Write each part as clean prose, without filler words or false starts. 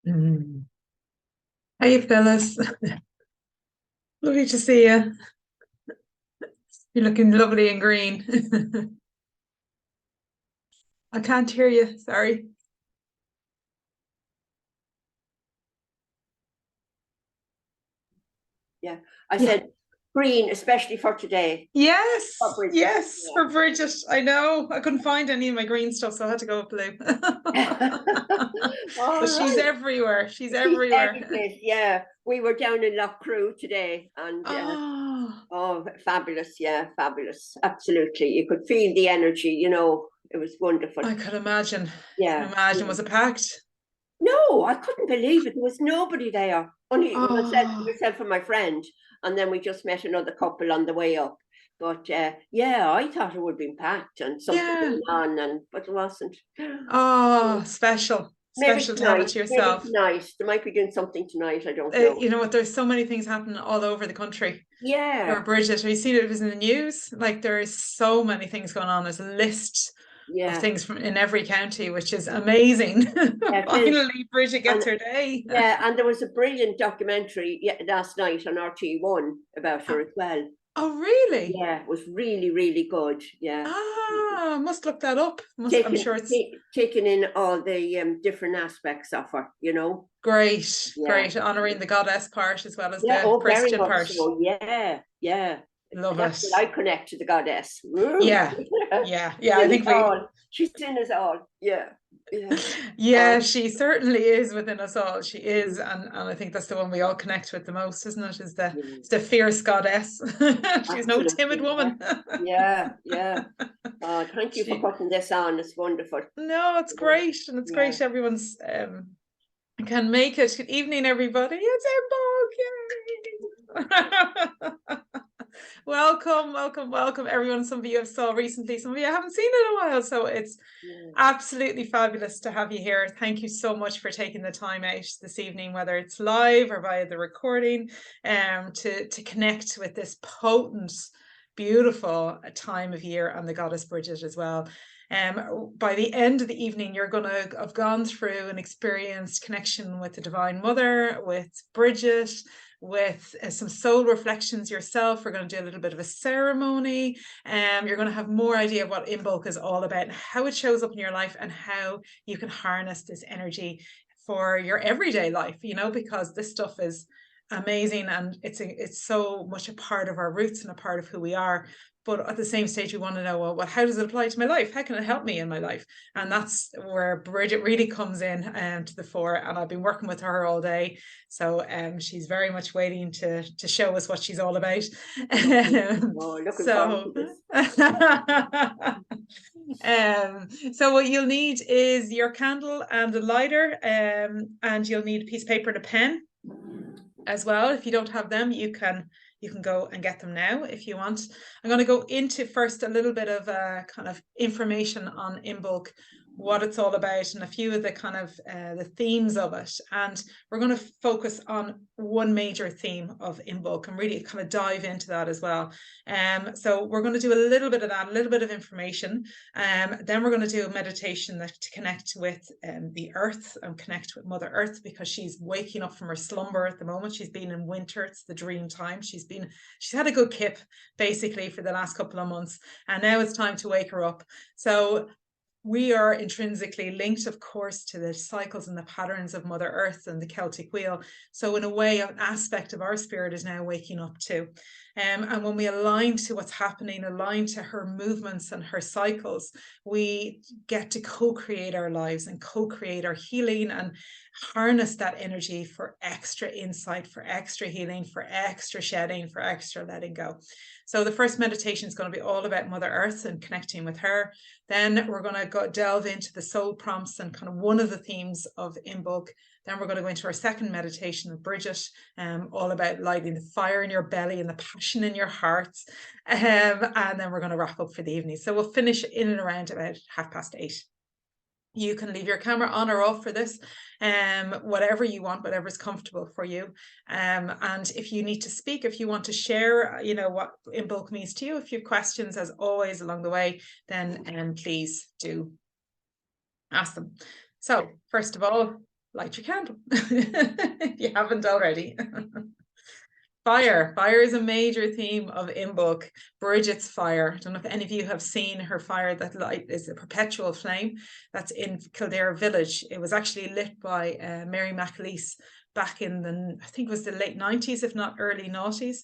Mm. Hey, Phyllis. Lovely to see you. You're looking lovely in green. I can't hear you. Sorry. Yeah, I Yeah. said green, especially for today. Yes. For Brigid. Yes. For Brigid. I know. I couldn't find any of my green stuff, so I had to go with blue. Yeah. But All she's right. everywhere. She's She's everywhere. every place. Yeah, we were down in Crew today, and Oh, oh, fabulous! Yeah, fabulous. Absolutely, you could feel the energy. It was wonderful. I could imagine. Can Yeah. imagine. Was it packed? No, I couldn't believe it. There was nobody there. Only Oh, myself and my friend, and then we just met another couple on the way up. But yeah, I thought it would have been packed and something yeah. going on, but it wasn't. Oh, special. Maybe Special to have it tonight. to Maybe yourself. tonight. They might be doing something tonight. I don't know. You know what? There's so many things happening all over the country. Or Yeah, Brigid, have you seen it? It was in the news. Like there is so many things going on. There's a list of yeah, things from in every county, which is amazing. yeah. It is. Finally, Brigid gets And her day. yeah, and there was a brilliant documentary last night on RT1 about her as well. Oh, really? Yeah, it was really, really good. Yeah. Ah, must look that up. I'm taking sure it's taking in all the different aspects of her. great, Yeah, great. Honoring the goddess part as well as yeah. the Oh, very Christian much part. so. Yeah, yeah. Love That's it. what I connect to the goddess. Woo. Yeah, yeah, She's yeah. I in think us we all. She's in us all. Yeah, yeah. Yeah, Oh, she certainly is within us all. She is, and I think that's the one we all connect with the most, isn't it? yeah, Is the fierce goddess. She's no timid absolutely. Yeah, woman. yeah, yeah. Thank you for She putting this on. It's wonderful. No, it's Yeah, great, and it's yeah. great everyone's can make it. Good evening, everybody. It's Imbolc. Yay! Welcome, welcome, welcome, everyone. Some of you have saw recently, some of you haven't seen in a while, so it's Yeah. absolutely fabulous to have you here. Thank you so much for taking the time out this evening, whether it's live or via the recording, to connect with this potent, beautiful time of year and the goddess Brigid as well. By the end of the evening, you're going to have gone through and experienced connection with the Divine Mother, with Brigid, with some soul reflections yourself. We're going to do a little bit of a ceremony. You're going to have more idea of what Imbolc is all about and how it shows up in your life and how you can harness this energy for your everyday life, because this stuff is amazing and it's so much a part of our roots and a part of who we are. But at the same stage, we want to know, well, how does it apply to my life? How can it help me in my life? And that's where Brigid really comes in to the fore. And I've been working with her all day. So she's very much waiting to show us what she's all about. Oh, looking forward So to this. so what you'll need is your candle and a lighter, and you'll need a piece of paper and a pen as well. If you don't have them, you can go and get them now if you want. I'm going to go into first a little bit of kind of information on Imbolc, what it's all about, and a few of the kind of the themes of it. And we're going to focus on one major theme of Imbolc and really kind of dive into that as well. So we're going to do a little bit of that, a little bit of information. Then we're going to do a meditation to connect with the earth and connect with Mother Earth, because she's waking up from her slumber at the moment. She's been in winter. It's the dream time. She's had a good kip basically for the last couple of months, and now it's time to wake her up. So we are intrinsically linked, of course, to the cycles and the patterns of Mother Earth and the Celtic wheel. So in a way, an aspect of our spirit is now waking up too. And when we align to what's happening, align to her movements and her cycles, we get to co-create our lives and co-create our healing and harness that energy for extra insight, for extra healing, for extra shedding, for extra letting go. So the first meditation is going to be all about Mother Earth and connecting with her. Then we're going to go delve into the soul prompts and kind of one of the themes of Imbolc. Then we're going to go into our second meditation of Brigid, all about lighting the fire in your belly and the passion in your hearts. And then we're going to wrap up for the evening. So we'll finish in and around about 8:30. You can leave your camera on or off for this, whatever you want, whatever's comfortable for you. And if you need to speak, if you want to share, what Imbolc means to you, if you have questions, as always, along the way, then please do ask them. So first of all, light your candle if you haven't already. Fire. Fire is a major theme of Imbolc. Brigid's fire. I don't know if any of you have seen her fire. That light is a perpetual flame. That's in Kildare village. It was actually lit by Mary MacAleese back in the, I think it was the late 90s, if not early noughties.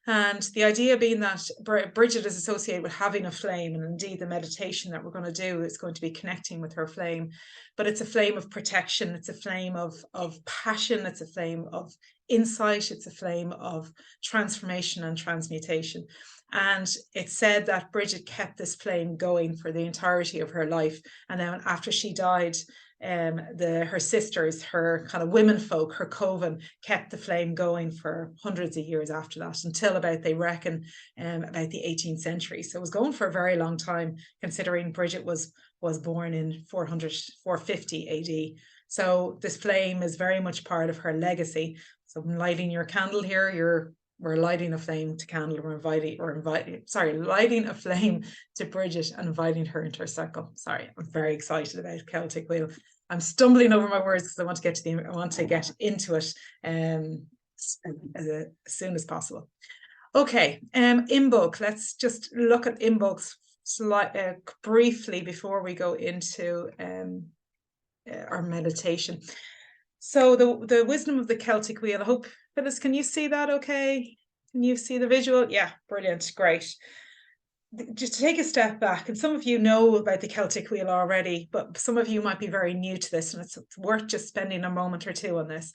And the idea being that Brigid is associated with having a flame, and indeed the meditation that we're going to do is going to be connecting with her flame. But it's a flame of protection, it's a flame of passion, it's a flame of insight, it's a flame of transformation and transmutation. And it's said that Brigid kept this flame going for the entirety of her life. And then after she died, her sisters, her kind of women folk, her coven, kept the flame going for hundreds of years after that, until about, they reckon, about the 18th century. So it was going for a very long time, considering Brigid was born in 450 AD. So this flame is very much part of her legacy. So lighting your candle here, we're lighting a flame to candle. Lighting a flame to Brigid and inviting her into her circle. Sorry, I'm very excited about Celtic Wheel. I'm stumbling over my words because I want to get into it as soon as possible. Okay, Imbolc. Let's just look at Imbolc briefly before we go into our meditation. So the wisdom of the Celtic Wheel. I hope, Phyllis, can you see that okay? Can you see the visual? Yeah, brilliant, great. Just to take a step back, and some of you know about the Celtic Wheel already, but some of you might be very new to this, and it's worth just spending a moment or two on this.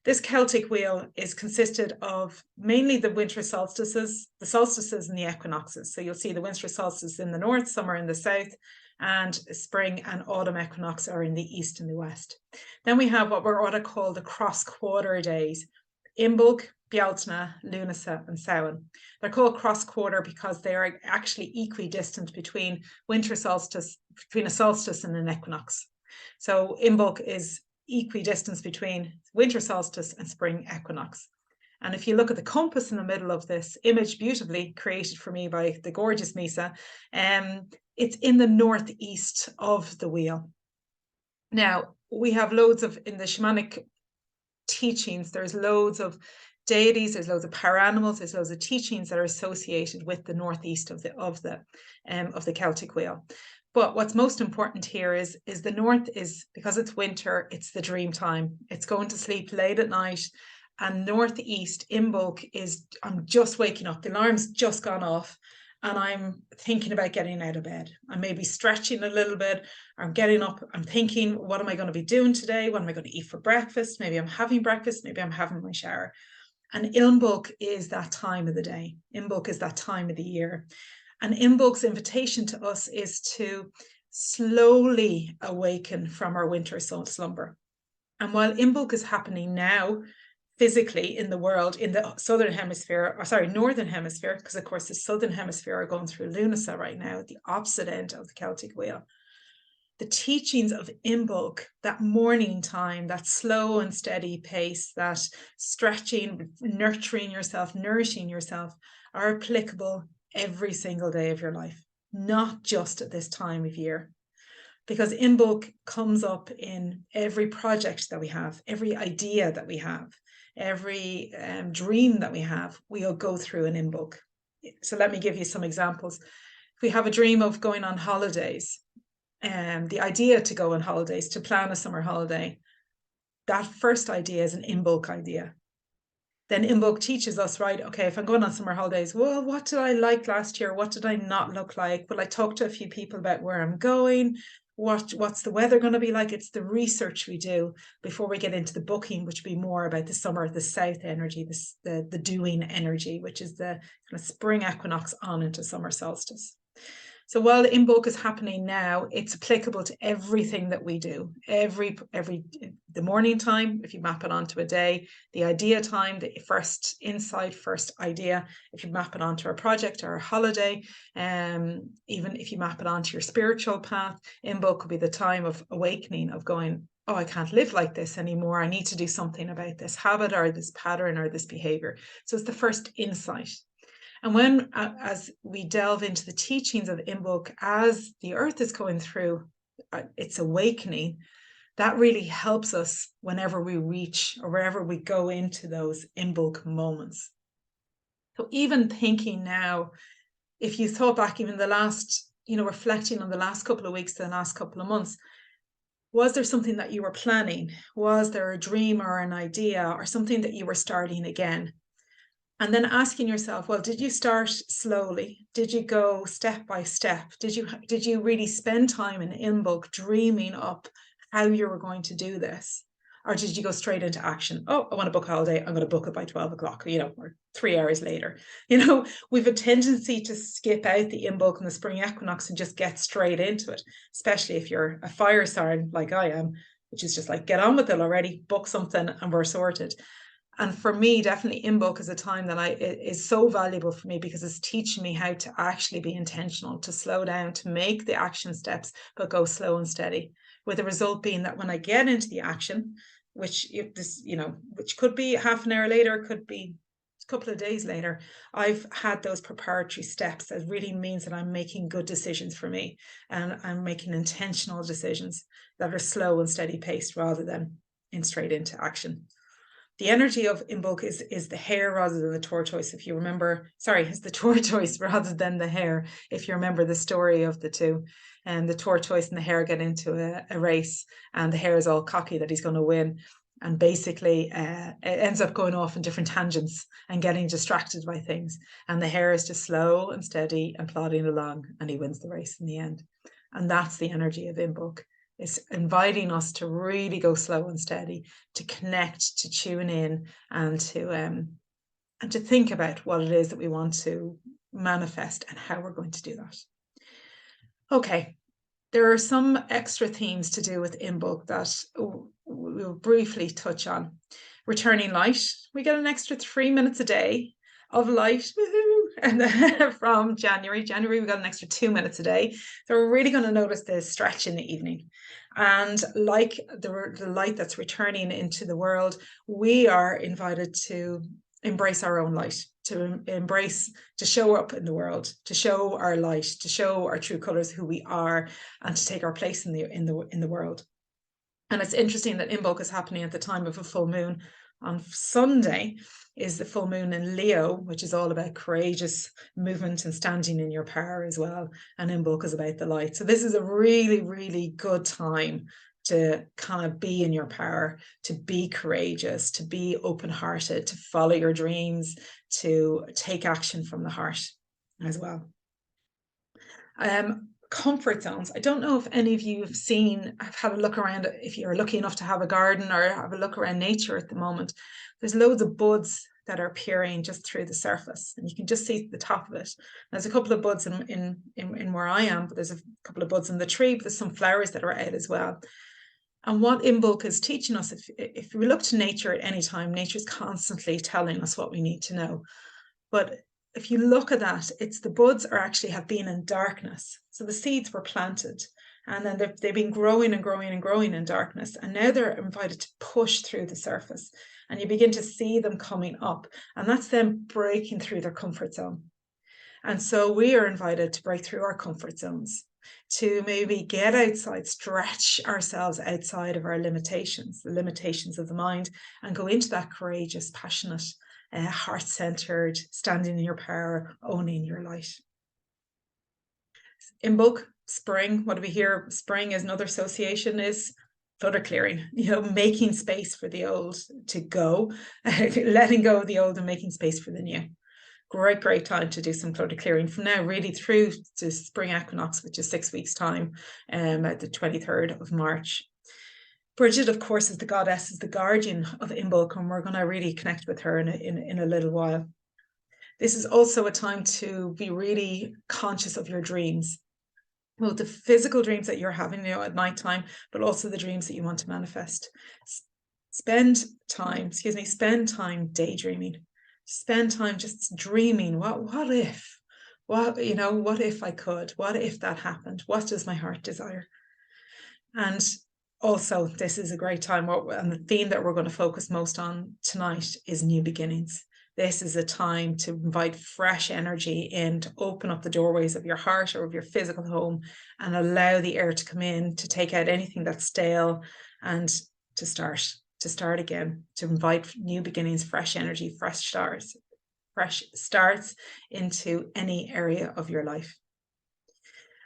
This Celtic Wheel is consisted of mainly the winter solstices, the solstices and the equinoxes. So you'll see the winter solstice in the north, summer in the south, and spring and autumn equinox are in the east and the west. Then we have what we're call the cross-quarter days: Imbolc, Bealtaine, Lunasa, and Samhain. They're called cross-quarter because they are actually equidistant between a solstice and an equinox. So Imbolc is equidistance between winter solstice and spring equinox. And if you look at the compass in the middle of this image, beautifully created for me by the gorgeous Misa, it's in the northeast of the wheel. Now, we have loads of, in the shamanic teachings, there's loads of deities, there's loads of paranimals, there's loads of teachings that are associated with the northeast of the Celtic Wheel. But what's most important here is the north is, because it's winter, it's the dream time. It's going to sleep late at night. And northeast, Imbolc is, I'm just waking up, the alarm's just gone off, and I'm thinking about getting out of bed. I may be stretching a little bit. I'm getting up. I'm thinking, what am I going to be doing today? What am I going to eat for breakfast? Maybe I'm having breakfast. Maybe I'm having my shower. And Imbolc is that time of the day. Imbolc is that time of the year. And Imbolc's invitation to us is to slowly awaken from our winter slumber. And while Imbolc is happening now, physically in the world, in the northern hemisphere, because of course the southern hemisphere are going through Lunasa right now, at the opposite end of the Celtic Wheel. The teachings of Imbolc, that morning time, that slow and steady pace, that stretching, nurturing yourself, nourishing yourself, are applicable every single day of your life, not just at this time of year. Because Imbolc comes up in every project that we have, every idea that we have, every dream that we have, we'll go through an Imbolc. So let me give you some examples. If we have a dream of going on holidays, the idea to go on holidays, to plan a summer holiday, that first idea is an Imbolc idea. Then Imbolc teaches us, right, okay, if I'm going on summer holidays, well, what did I like last year? What did I not look like? Will I talk to a few people about where I'm going? What's the weather going to be like? It's the research we do before we get into the booking, which would be more about the summer, the south energy, the doing energy, which is the kind of spring equinox on into summer solstice. So while Imbolc is happening now, it's applicable to everything that we do. The morning time, if you map it onto a day, the idea time, the first insight, first idea, if you map it onto a project or a holiday, even if you map it onto your spiritual path, Imbolc could be the time of awakening, of going, oh, I can't live like this anymore. I need to do something about this habit or this pattern or this behavior. So it's the first insight. And as we delve into the teachings of Imbolc, as the earth is going through its awakening, that really helps us whenever we reach or wherever we go into those Imbolc moments. So even thinking now, if you thought back even the last, reflecting on the last couple of weeks, the last couple of months, was there something that you were planning? Was there a dream or an idea or something that you were starting again? And then asking yourself, well, did you start slowly? Did you go step by step? Did you really spend time in Imbolc dreaming up how you were going to do this? Or did you go straight into action? Oh, I want to book a holiday. I'm going to book it by 12 o'clock, or 3 hours later. We've a tendency to skip out the Imbolc and the spring equinox and just get straight into it, especially if you're a fire sign like I am, which is just like, get on with it already, book something and we're sorted. And for me, definitely Imbolc is a time that is so valuable for me because it's teaching me how to actually be intentional, to slow down, to make the action steps, but go slow and steady. With the result being that when I get into the action, which could be half an hour later, could be a couple of days later, I've had those preparatory steps. That really means that I'm making good decisions for me, and I'm making intentional decisions that are slow and steady paced rather than straight into action. The energy of Imbolc is the hare rather than the tortoise. If you remember, it's the tortoise rather than the hare. If you remember the story of the two, and the tortoise and the hare get into a race, and the hare is all cocky that he's going to win, and basically it ends up going off in different tangents and getting distracted by things. And the hare is just slow and steady and plodding along, and he wins the race in the end. And that's the energy of Imbolc. It's inviting us to really go slow and steady, to connect, to tune in, and to think about what it is that we want to manifest and how we're going to do that. Okay, there are some extra themes to do with Imbolc that we'll briefly touch on. Returning light, we get an extra 3 minutes a day of light, woohoo! And then from January, we got an extra 2 minutes a day. So we're really going to notice the stretch in the evening. And like the light that's returning into the world, we are invited to embrace our own light, to embrace, to show up in the world, to show our light, to show our true colors, who we are, and to take our place in the world. And it's interesting that Imbolc is happening at the time of a full moon. On Sunday is the full moon in Leo, which is all about courageous movement and standing in your power as well. And Imbolc is about the light. So this is a really, really good time to kind of be in your power, to be courageous, to be open-hearted, to follow your dreams, to take action from the heart as well. Comfort zones. I don't know if any of you have had a look around, if you're lucky enough to have a garden or have a look around nature at the moment. There's loads of buds that are appearing just through the surface, and you can just see the top of it. There's a couple of buds in where I am, but there's a couple of buds in the tree, but there's some flowers that are out as well. And what Imbolc is teaching us, if we look to nature at any time, nature's constantly telling us what we need to know. But if you look at that, it's the buds have been in darkness. So the seeds were planted, and then they've been growing and growing and growing in darkness. And now they're invited to push through the surface, and you begin to see them coming up, and that's them breaking through their comfort zone. And so we are invited to break through our comfort zones, to maybe get outside, stretch ourselves outside of our limitations, the limitations of the mind, and go into that courageous, passionate, heart-centered, standing in your power, owning your light. Imbolc, spring, what do we hear? Spring is another association is clutter clearing, making space for the old to go, letting go of the old and making space for the new. Great time to do some clutter clearing from now really through to spring equinox, which is 6 weeks time, at the 23rd of March. Brigid, of course, is the goddess, is the guardian of Imbolc, and we're going to really connect with her in a little while. This is also a time to be really conscious of your dreams. Well, the physical dreams that you're having, at nighttime, but also the dreams that you want to manifest. Spend time daydreaming. Spend time just dreaming. What if? What if I could? What if that happened? What does my heart desire? And also, this is a great time, and the theme that we're going to focus most on tonight is new beginnings. This is a time to invite fresh energy in, to open up the doorways of your heart or of your physical home and allow the air to come in, to take out anything that's stale and to start again, to invite new beginnings, fresh energy, fresh starts into any area of your life.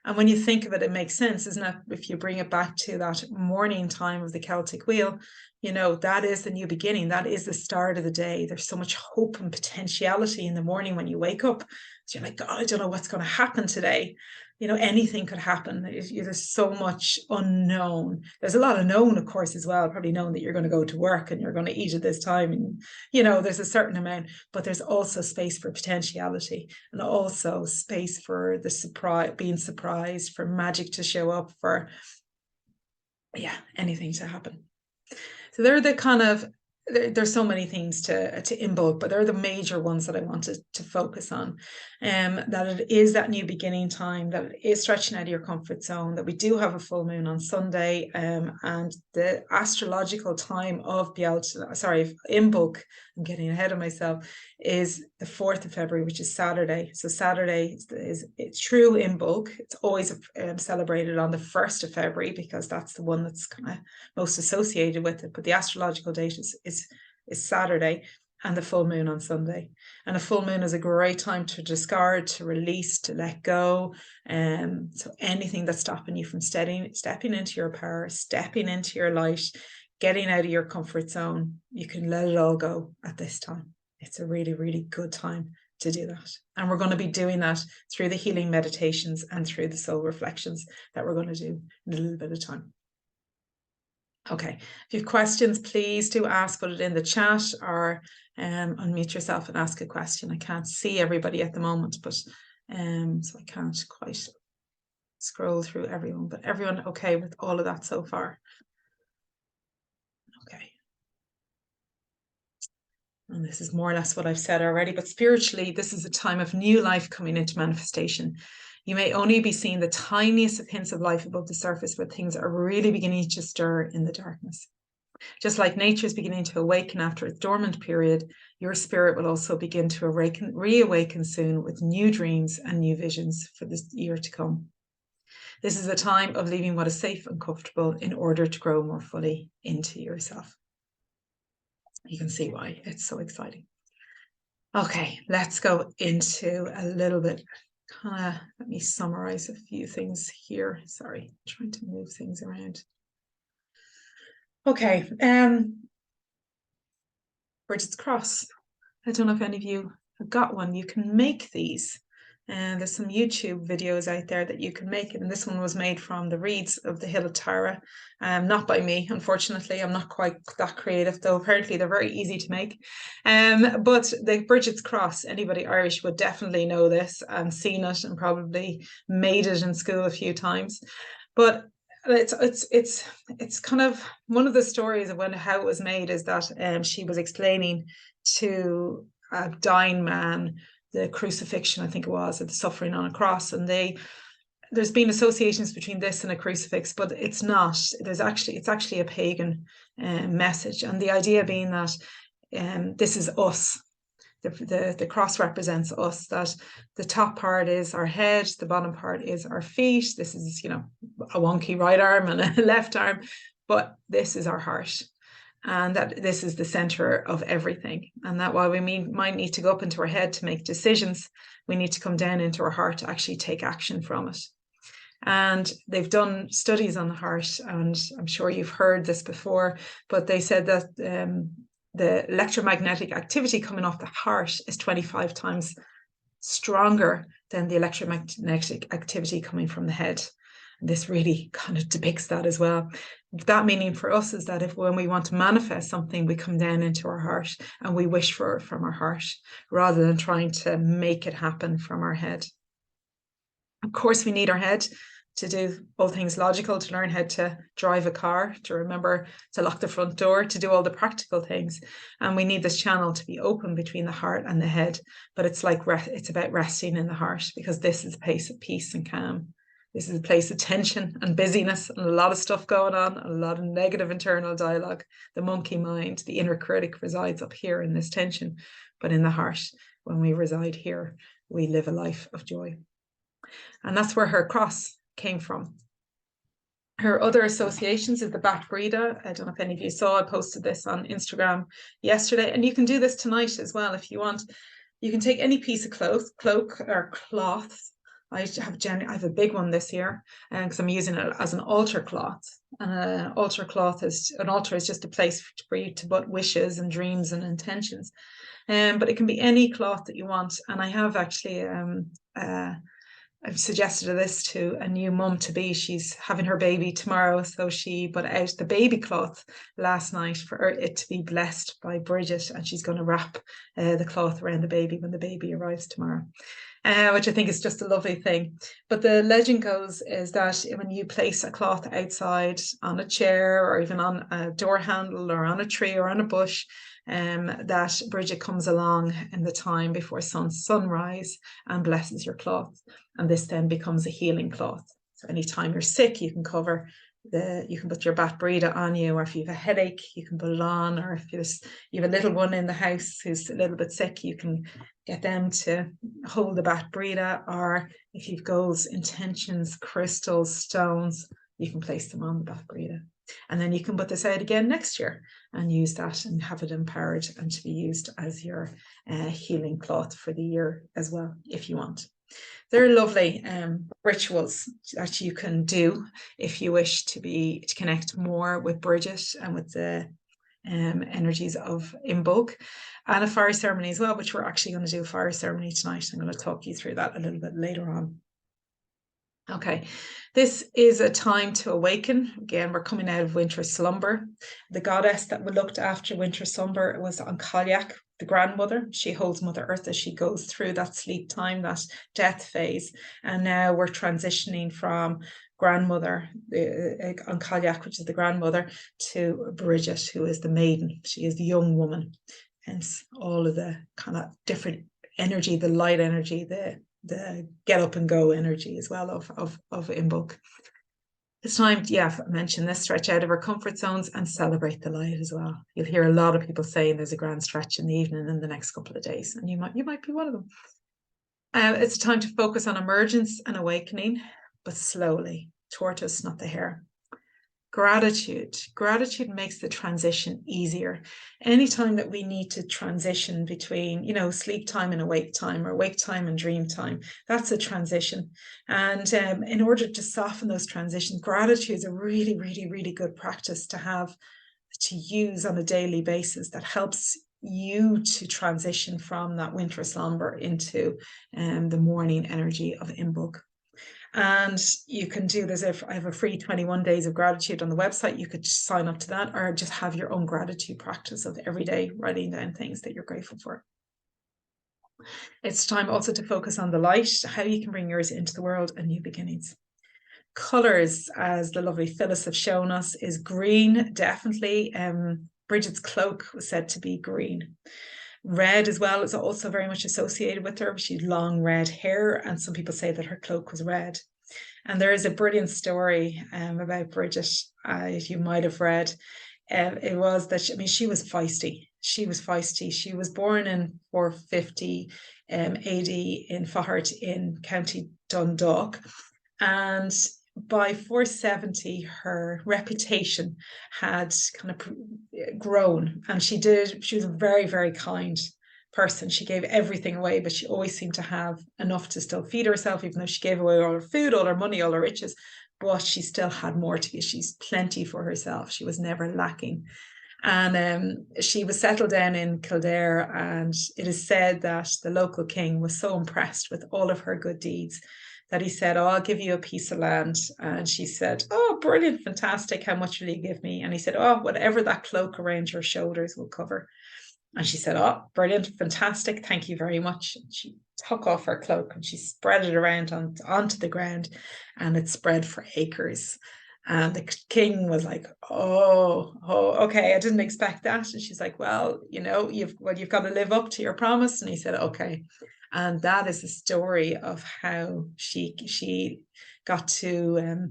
And when you think of it, it makes sense, isn't it? If you bring it back to that morning time of the Celtic wheel, you know, that is the new beginning. That is the start of the day. There's so much hope and potentiality in the morning when you wake up. So you're like, God, I don't know what's going to happen today. You know, anything could happen. There's so much unknown. There's a lot of known, of course, as well. Probably known that you're going to go to work and you're going to eat at this time. And, you know, there's a certain amount, but there's also space for potentiality and also space for the surprise, being surprised, for magic to show up, for, yeah, anything to happen. So they're the kind of, there's so many things to Imbolc, but they're the major ones that I wanted to focus on. That it is that new beginning time, that it is stretching out of your comfort zone, that we do have a full moon on Sunday, and the astrological time of Imbolc, I'm getting ahead of myself, is the 4th of February, which is Saturday. So Saturday is true Imbolc. It's always celebrated on the 1st of February because that's the one that's kind of most associated with it. But the astrological date is Saturday, and the full moon on Sunday. And a full moon is a great time to discard, to release, to let go. So anything that's stopping you from stepping into your power, stepping into your light, getting out of your comfort zone, you can let it all go at this time. It's a really, really good time to do that. And we're going to be doing that through the healing meditations and through the soul reflections that we're going to do in a little bit of time. Okay, if you have questions, please do ask, put it in the chat, or unmute yourself and ask a question. I can't see everybody at the moment, but so I can't quite scroll through everyone, but everyone okay with all of that so far? Okay. And this is more or less what I've said already, but spiritually, this is a time of new life coming into manifestation. You may only be seeing the tiniest of hints of life above the surface, but things are really beginning to stir in the darkness. Just like nature is beginning to awaken after its dormant period, your spirit will also begin to reawaken soon with new dreams and new visions for this year to come. This is a time of leaving what is safe and comfortable in order to grow more fully into yourself. You can see why it's so exciting. Okay, let's go into a little bit. Let me summarize a few things here. Sorry, I'm trying to move things around. Okay, Brigid's cross. I don't know if any of you have got one. You can make these. And there's some YouTube videos out there that you can make it. And this one was made from the reeds of the Hill of Tara. Not by me, unfortunately. I'm not quite that creative, though apparently they're very easy to make. But the Brigid's cross, anybody Irish would definitely know this and seen it and probably made it in school a few times. But it's kind of one of the stories of how it was made is that she was explaining to a dying man the crucifixion, I think it was, or the suffering on a cross, and there's been associations between this and a crucifix, but it's not. It's actually a pagan message, and the idea being that this is us. The cross represents us, that the top part is our head, the bottom part is our feet. This is, you know, a wonky right arm and a left arm, but this is our heart. And that this is the center of everything. And that while we might need to go up into our head to make decisions, we need to come down into our heart to actually take action from it. And they've done studies on the heart, and I'm sure you've heard this before, but they said that the electromagnetic activity coming off the heart is 25 times stronger than the electromagnetic activity coming from the head. And this really kind of depicts that as well. That meaning for us is that when we want to manifest something, we come down into our heart and we wish for it from our heart rather than trying to make it happen from our head. Of course, we need our head to do all things logical, to learn how to drive a car, to remember to lock the front door, to do all the practical things. And we need this channel to be open between the heart and the head. But it's about resting in the heart, because this is a place of peace and calm. This is a place of tension and busyness and a lot of stuff going on, a lot of negative internal dialogue. The monkey mind, the inner critic, resides up here in this tension. But in the heart, when we reside here, we live a life of joy. And that's where her cross came from. Her other associations is the Brat Bhride. I don't know if any of you saw, I posted this on Instagram yesterday, and you can do this tonight as well if you want. You can take any piece of cloak or cloth. I have a big one this year because I'm using it as an altar cloth. And an altar is just a place for you to put wishes and dreams and intentions. But it can be any cloth that you want. And I have actually I've suggested this to a new mum to be. She's having her baby tomorrow, so she put out the baby cloth last night for it to be blessed by Brigid, and she's going to wrap the cloth around the baby when the baby arrives tomorrow. Which I think is just a lovely thing. But the legend goes is that when you place a cloth outside on a chair or even on a door handle or on a tree or on a bush, that Brigid comes along in the time before sunrise and blesses your cloth. And this then becomes a healing cloth. So anytime you're sick, you can cover you can put your Brat Bhride on you, or if you have a headache, you can put it on, or if you have a little one in the house who's a little bit sick, you can get them to hold the Brat Bhride, or if you've goals, intentions, crystals, stones, you can place them on the Brat Bhride. And then you can put this out again next year and use that and have it empowered and to be used as your healing cloth for the year as well, if you want. They're lovely rituals that you can do if you wish to connect more with Brigid and with the energies of Imbolc, and a fire ceremony as well, which we're actually going to do a fire ceremony tonight. I'm going to talk you through that a little bit later on. Okay, this is a time to awaken. Again, we're coming out of winter slumber. The goddess that we looked after winter slumber was Imbolc, the grandmother. She holds Mother Earth as she goes through that sleep time, that death phase. And now we're transitioning from grandmother, Imbolc, which is the grandmother, to Brigid, who is the maiden. She is the young woman. Hence all of the kind of different energy, the light energy, the get up and go energy as well of Imbolc. It's time, I mentioned this, stretch out of our comfort zones and celebrate the light as well. You'll hear a lot of people saying there's a grand stretch in the evening in the next couple of days, and you might be one of them. It's a time to focus on emergence and awakening, but slowly. Tortoise, not the hare. Gratitude makes the transition easier. Anytime that we need to transition between, sleep time and awake time, or awake time and dream time, that's a transition. And in order to soften those transitions, gratitude is a really, really, really good practice to use on a daily basis that helps you to transition from that winter slumber into the morning energy of Imbolc. And you can do this. If I have a free 21 days of gratitude on the website, you could sign up to that, or just have your own gratitude practice of every day writing down things that you're grateful for. It's time also to focus on the light, how you can bring yours into the world and new beginnings. Colors, as the lovely Phyllis have shown us, is green, definitely. Brigid's cloak was said to be green. Red as well is also very much associated with her. She had long red hair, and some people say that her cloak was red. And there is a brilliant story about Brigid, you might have read. It was that she was feisty. She was feisty. She was born in 450 AD in Fahart in County Dundalk, and by 470, her reputation had kind of grown, and she was a very, very kind person. She gave everything away, but she always seemed to have enough to still feed herself, even though she gave away all her food, all her money, all her riches, but she still had more to give. She's plenty for herself. She was never lacking. And she was settled down in Kildare, and it is said that the local king was so impressed with all of her good deeds that he said, I'll give you a piece of land. And she said, oh, brilliant, fantastic. How much will you give me? And he said, oh, whatever that cloak around your shoulders will cover. And she said, oh, brilliant, fantastic. Thank you very much. And she took off her cloak and she spread it around onto the ground, and it spread for acres. And the king was like, oh, okay, I didn't expect that. And she's like, well, you've got to live up to your promise. And he said, okay. And that is the story of how she got to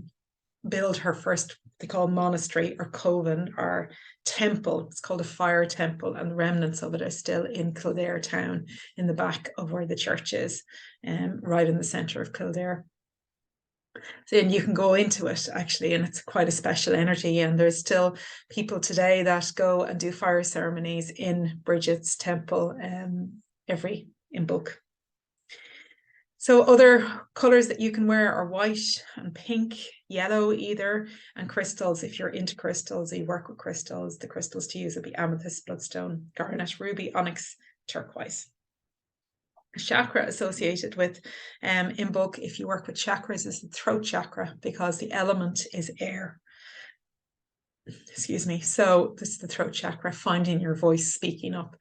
build her first, they call monastery or coven or temple. It's called a fire temple, and the remnants of it are still in Kildare town, in the back of where the church is, right in the centre of Kildare. So, and you can go into it actually, and it's quite a special energy. And there's still people today that go and do fire ceremonies in Brigid's temple every Imbolc. So other colors that you can wear are white and pink, yellow either, and crystals. If you're into crystals, you work with crystals, the crystals to use would be amethyst, bloodstone, garnet, ruby, onyx, turquoise. Chakra associated with Imbolc, if you work with chakras, is the throat chakra, because the element is air. Excuse me. So this is the throat chakra, finding your voice, speaking up.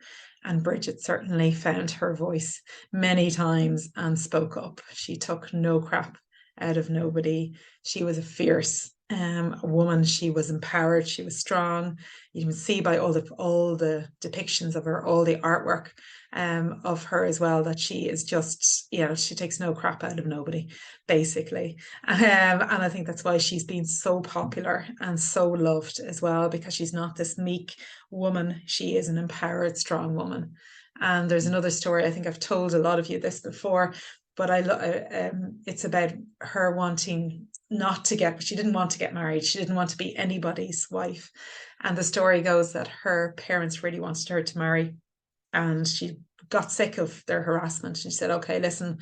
And Brigid certainly found her voice many times and spoke up. She took no crap out of nobody. She was a fierce woman. She was empowered. She was strong. You can see by all the depictions of her, all the artwork of her as well, that she is just, she takes no crap out of nobody, basically. And I think that's why she's been so popular and so loved as well, because she's not this meek woman. She is an empowered, strong woman. And there's another story, I think I've told a lot of you this before, but it's about her wanting not to get, she didn't want to get married. She didn't want to be anybody's wife. And the story goes that her parents really wanted her to marry, and she got sick of their harassment. She said, okay, listen,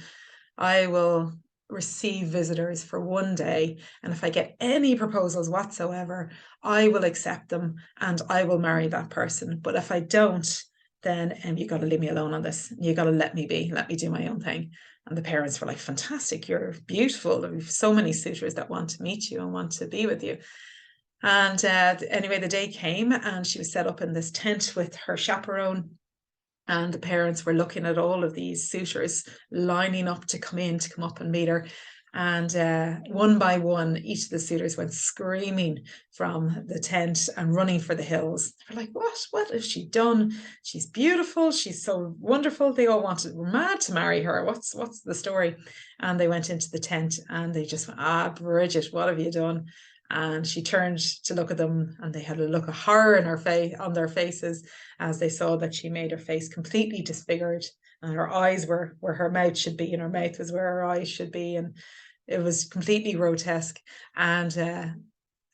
I will receive visitors for one day, and if I get any proposals whatsoever, I will accept them and I will marry that person. But if I don't, then you got to leave me alone on this. You got to let me do my own thing. And the parents were like, fantastic, you're beautiful. There's so many suitors that want to meet you and want to be with you. And anyway, the day came and she was set up in this tent with her chaperone. And the parents were looking at all of these suitors lining up to come up and meet her. And one by one, each of the suitors went screaming from the tent and running for the hills. They're like, what has she done? She's beautiful. She's so wonderful. They all were mad to marry her. What's the story? And they went into the tent and they just went, Brigid, what have you done? And she turned to look at them, and they had a look of horror on their faces as they saw that she made her face completely disfigured, and her eyes were where her mouth should be, and her mouth was where her eyes should be, and it was completely grotesque. And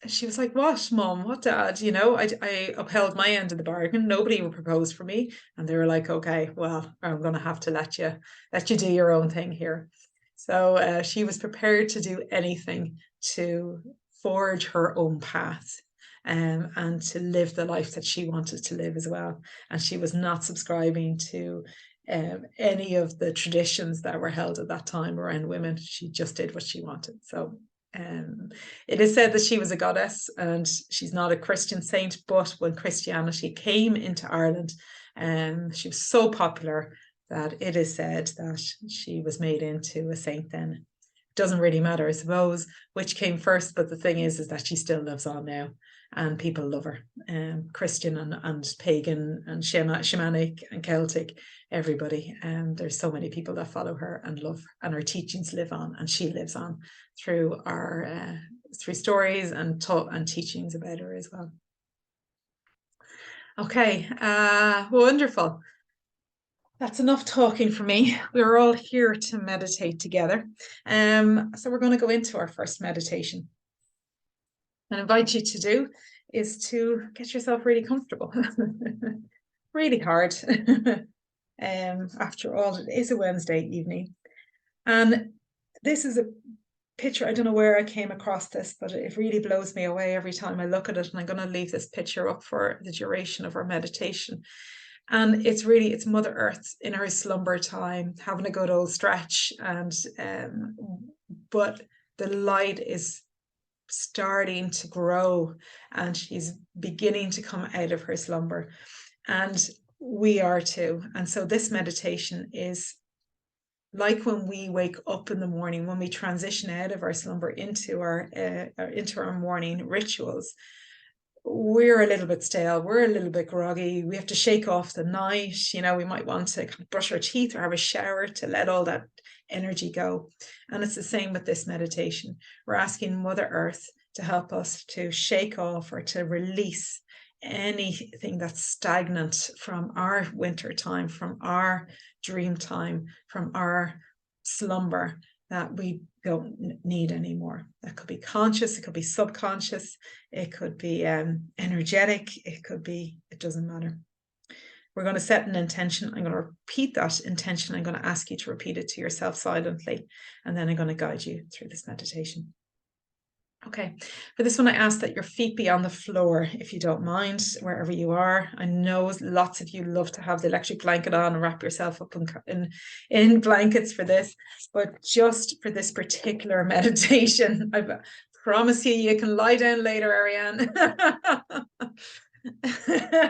she was like, what, Mom, what, Dad? I upheld my end of the bargain. Nobody would propose for me. And they were like, okay, well, I'm going to have to let you do your own thing here. So she was prepared to do anything to forge her own path, and to live the life that she wanted to live as well. And she was not subscribing to any of the traditions that were held at that time around women. She just did what she wanted. So it is said that she was a goddess, and she's not a Christian saint, but when Christianity came into Ireland, she was so popular that it is said that she was made into a saint then. Doesn't really matter, I suppose, which came first, but the thing is that she still lives on now, and people love her. Christian and pagan and shamanic and Celtic, everybody. There's so many people that follow her and love her, and her teachings live on, and she lives on through through stories and teachings about her as well. Okay, wonderful. That's enough talking for me. We're all here to meditate together. So we're going to go into our first meditation. And invite you to do is to get yourself really comfortable. Really hard. After all, it is a Wednesday evening. And this is a picture, I don't know where I came across this, but it really blows me away every time I look at it. And I'm going to leave this picture up for the duration of our meditation. And it's Mother Earth in her slumber time, having a good old stretch. And but the light is starting to grow, and she's beginning to come out of her slumber, and we are too. And so this meditation is like when we wake up in the morning, when we transition out of our slumber into our morning rituals. We're a little bit stale, we're a little bit groggy, we have to shake off the night, we might want to brush our teeth or have a shower to let all that energy go. And it's the same with this meditation. We're asking Mother Earth to help us to shake off or to release anything that's stagnant from our winter time, from our dream time, from our slumber, that we don't need anymore. That could be conscious, it could be subconscious, it could be energetic, it doesn't matter. We're going to set an intention. I'm going to repeat that intention. I'm going to ask you to repeat it to yourself silently, and then I'm going to guide you through this meditation. Okay, for this one, I ask that your feet be on the floor, if you don't mind, wherever you are. I know lots of you love to have the electric blanket on and wrap yourself up in blankets for this, but just for this particular meditation, I promise you can lie down later, Ariane.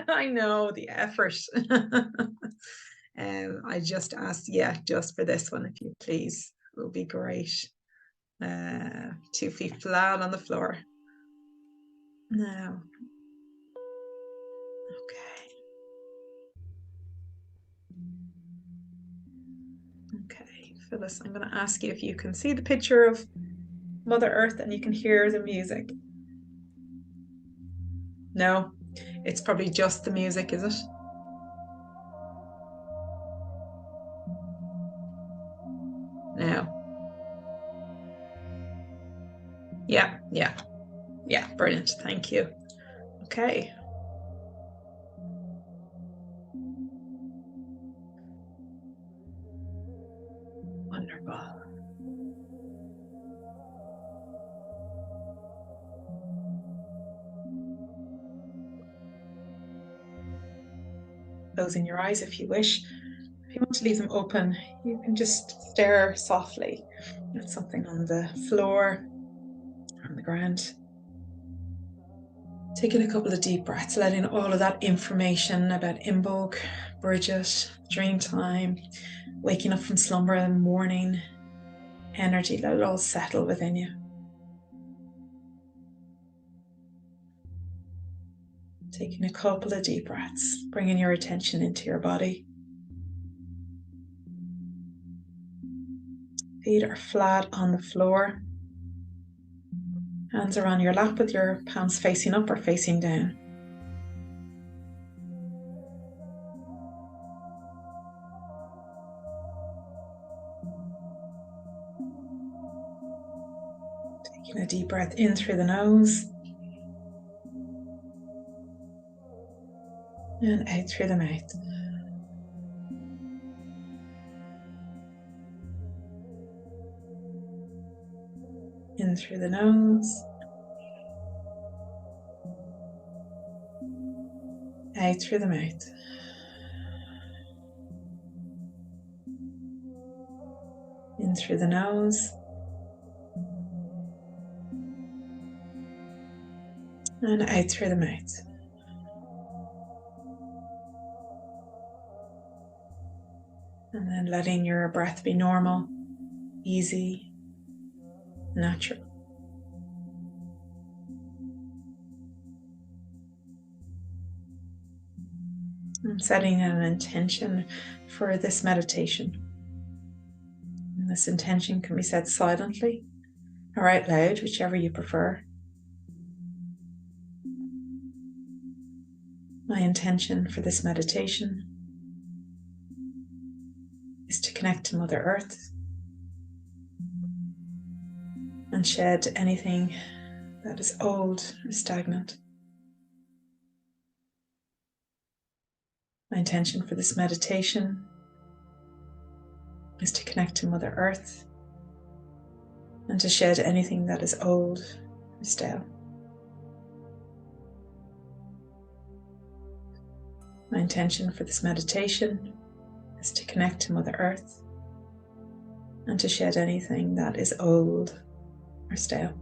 I know the effort. I just asked, just for this one, if you please, it will be great. 2 feet flat on the floor. Now, okay, Phyllis, I'm going to ask you if you can see the picture of Mother Earth and you can hear the music. No, it's probably just the music, is it? No. Yeah, brilliant. Thank you. Okay. Wonderful. Closing your eyes if you wish. If you want to leave them open, you can just stare softly at something on the floor, on the ground. Taking a couple of deep breaths, letting all of that information about Imbolc, Brigid, dream time, waking up from slumber in the morning, energy, let it all settle within you. Taking a couple of deep breaths, bringing your attention into your body. Feet are flat on the floor. Hands are on your lap with your palms facing up or facing down. Taking a deep breath in through the nose and out through the mouth. In through the nose, out through the mouth. In through the nose, and out through the mouth. And then letting your breath be normal, easy, natural. I'm setting an intention for this meditation. And this intention can be said silently or out loud, whichever you prefer. My intention for this meditation is to connect to Mother Earth and shed anything that is old or stagnant. My intention for this meditation is to connect to Mother Earth and to shed anything that is old or stale. My intention for this meditation is to connect to Mother Earth and to shed anything that is old or stale.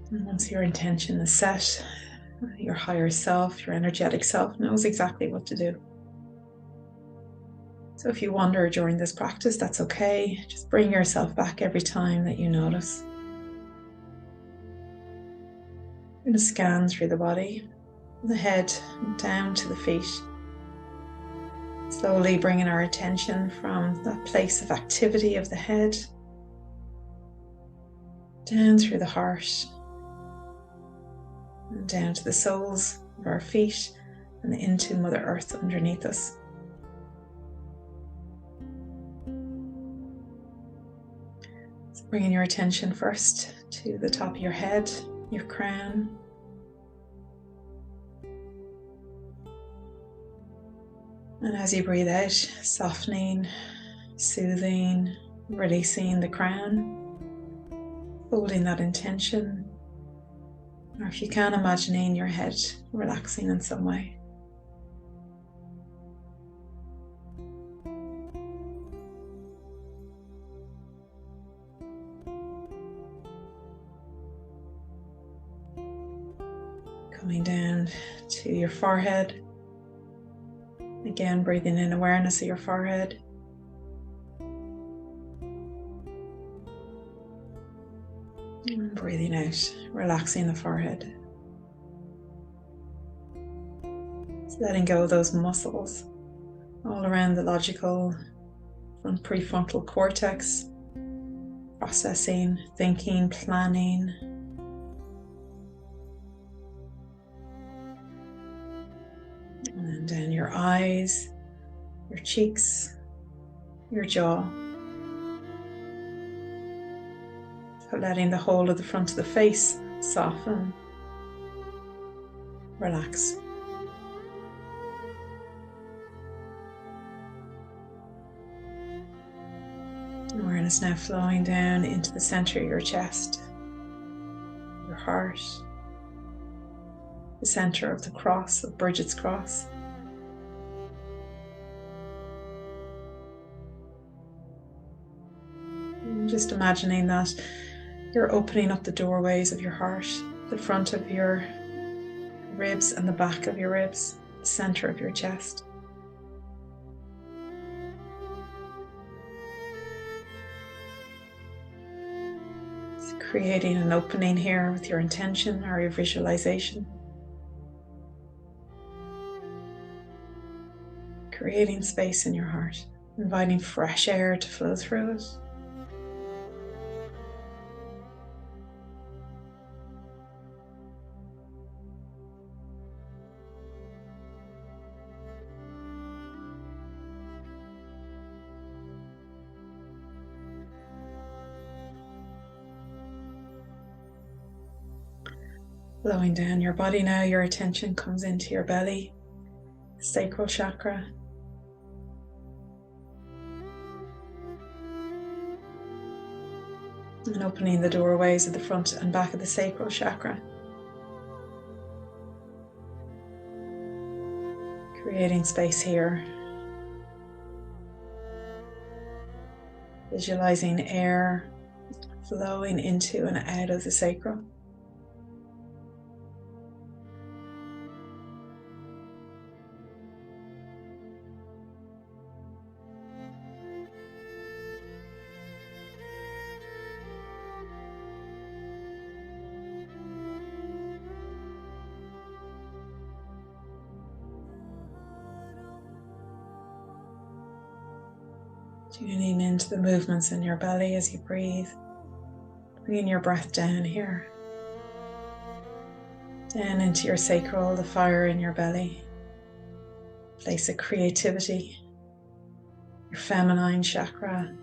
And once your intention is set, your higher self, your energetic self knows exactly what to do. So if you wander during this practice, that's okay. Just bring yourself back every time that you notice. I'm going to scan through the body, the head down to the feet. Slowly bringing our attention from that place of activity of the head down through the heart, and down to the soles of our feet and into Mother Earth underneath us. So bringing your attention first to the top of your head, your crown. And as you breathe out, softening, soothing, releasing the crown, holding that intention. Or if you can, imagining your head relaxing in some way. Coming down to your forehead. Again, breathing in awareness of your forehead. And breathing out, relaxing the forehead. Just letting go of those muscles all around the logical front prefrontal cortex, processing, thinking, planning. And then down your eyes, your cheeks, your jaw. So letting the whole of the front of the face soften, relax. Awareness now flowing down into the center of your chest, your heart, the center of the cross, of Brigid's cross. And just imagining that you're opening up the doorways of your heart, the front of your ribs and the back of your ribs, the center of your chest. Creating an opening here with your intention or your visualization. Creating space in your heart, inviting fresh air to flow through it. Flowing down your body now, your attention comes into your belly, sacral chakra. And opening the doorways of the front and back of the sacral chakra. Creating space here. Visualizing air flowing into and out of the sacral. Tuning into the movements in your belly as you breathe. Bringing your breath down here. Down into your sacral, the fire in your belly. Place of creativity. Your feminine chakra.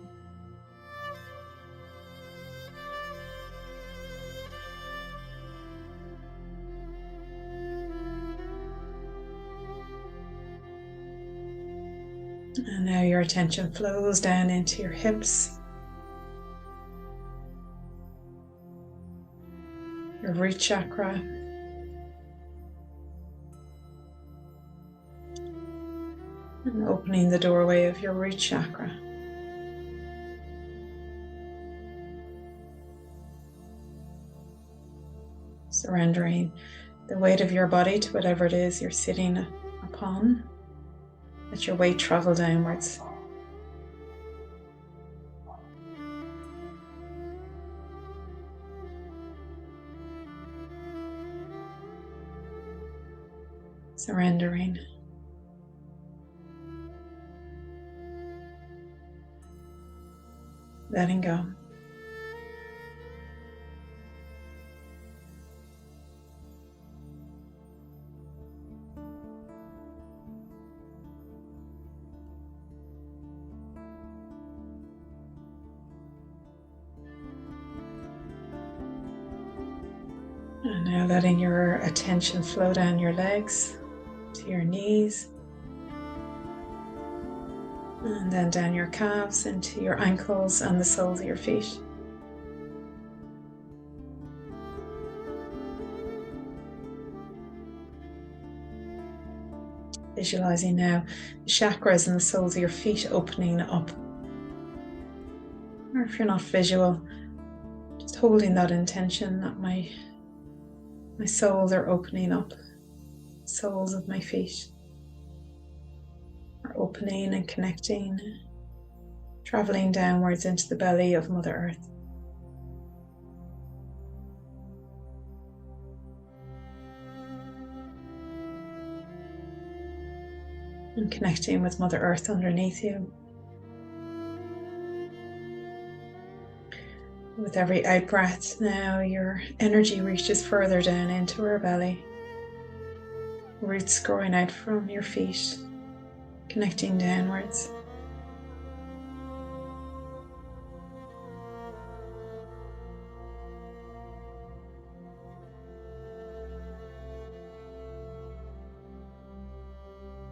And now your attention flows down into your hips, your root chakra, and opening the doorway of your root chakra. Surrendering the weight of your body to whatever it is you're sitting upon. Let your weight travel downwards. Surrendering. Letting go. And now letting your attention flow down your legs to your knees. And then down your calves into your ankles and the soles of your feet. Visualizing now the chakras and the soles of your feet opening up. Or if you're not visual, just holding that intention that my soles are opening up. Soles of my feet are opening and connecting, traveling downwards into the belly of Mother Earth. And connecting with Mother Earth underneath you. With every out breath now, your energy reaches further down into her belly. Roots growing out from your feet, connecting downwards.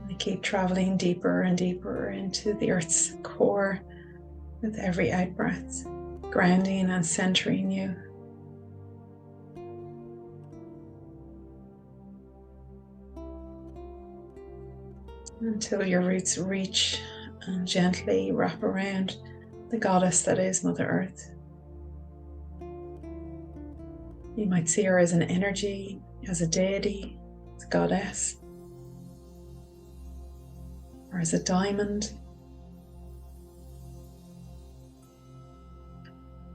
They keep traveling deeper and deeper into the Earth's core with every out breath, grounding and centering you. Until your roots reach and gently wrap around the goddess that is Mother Earth. You might see her as an energy, as a deity, as a goddess, or as a diamond.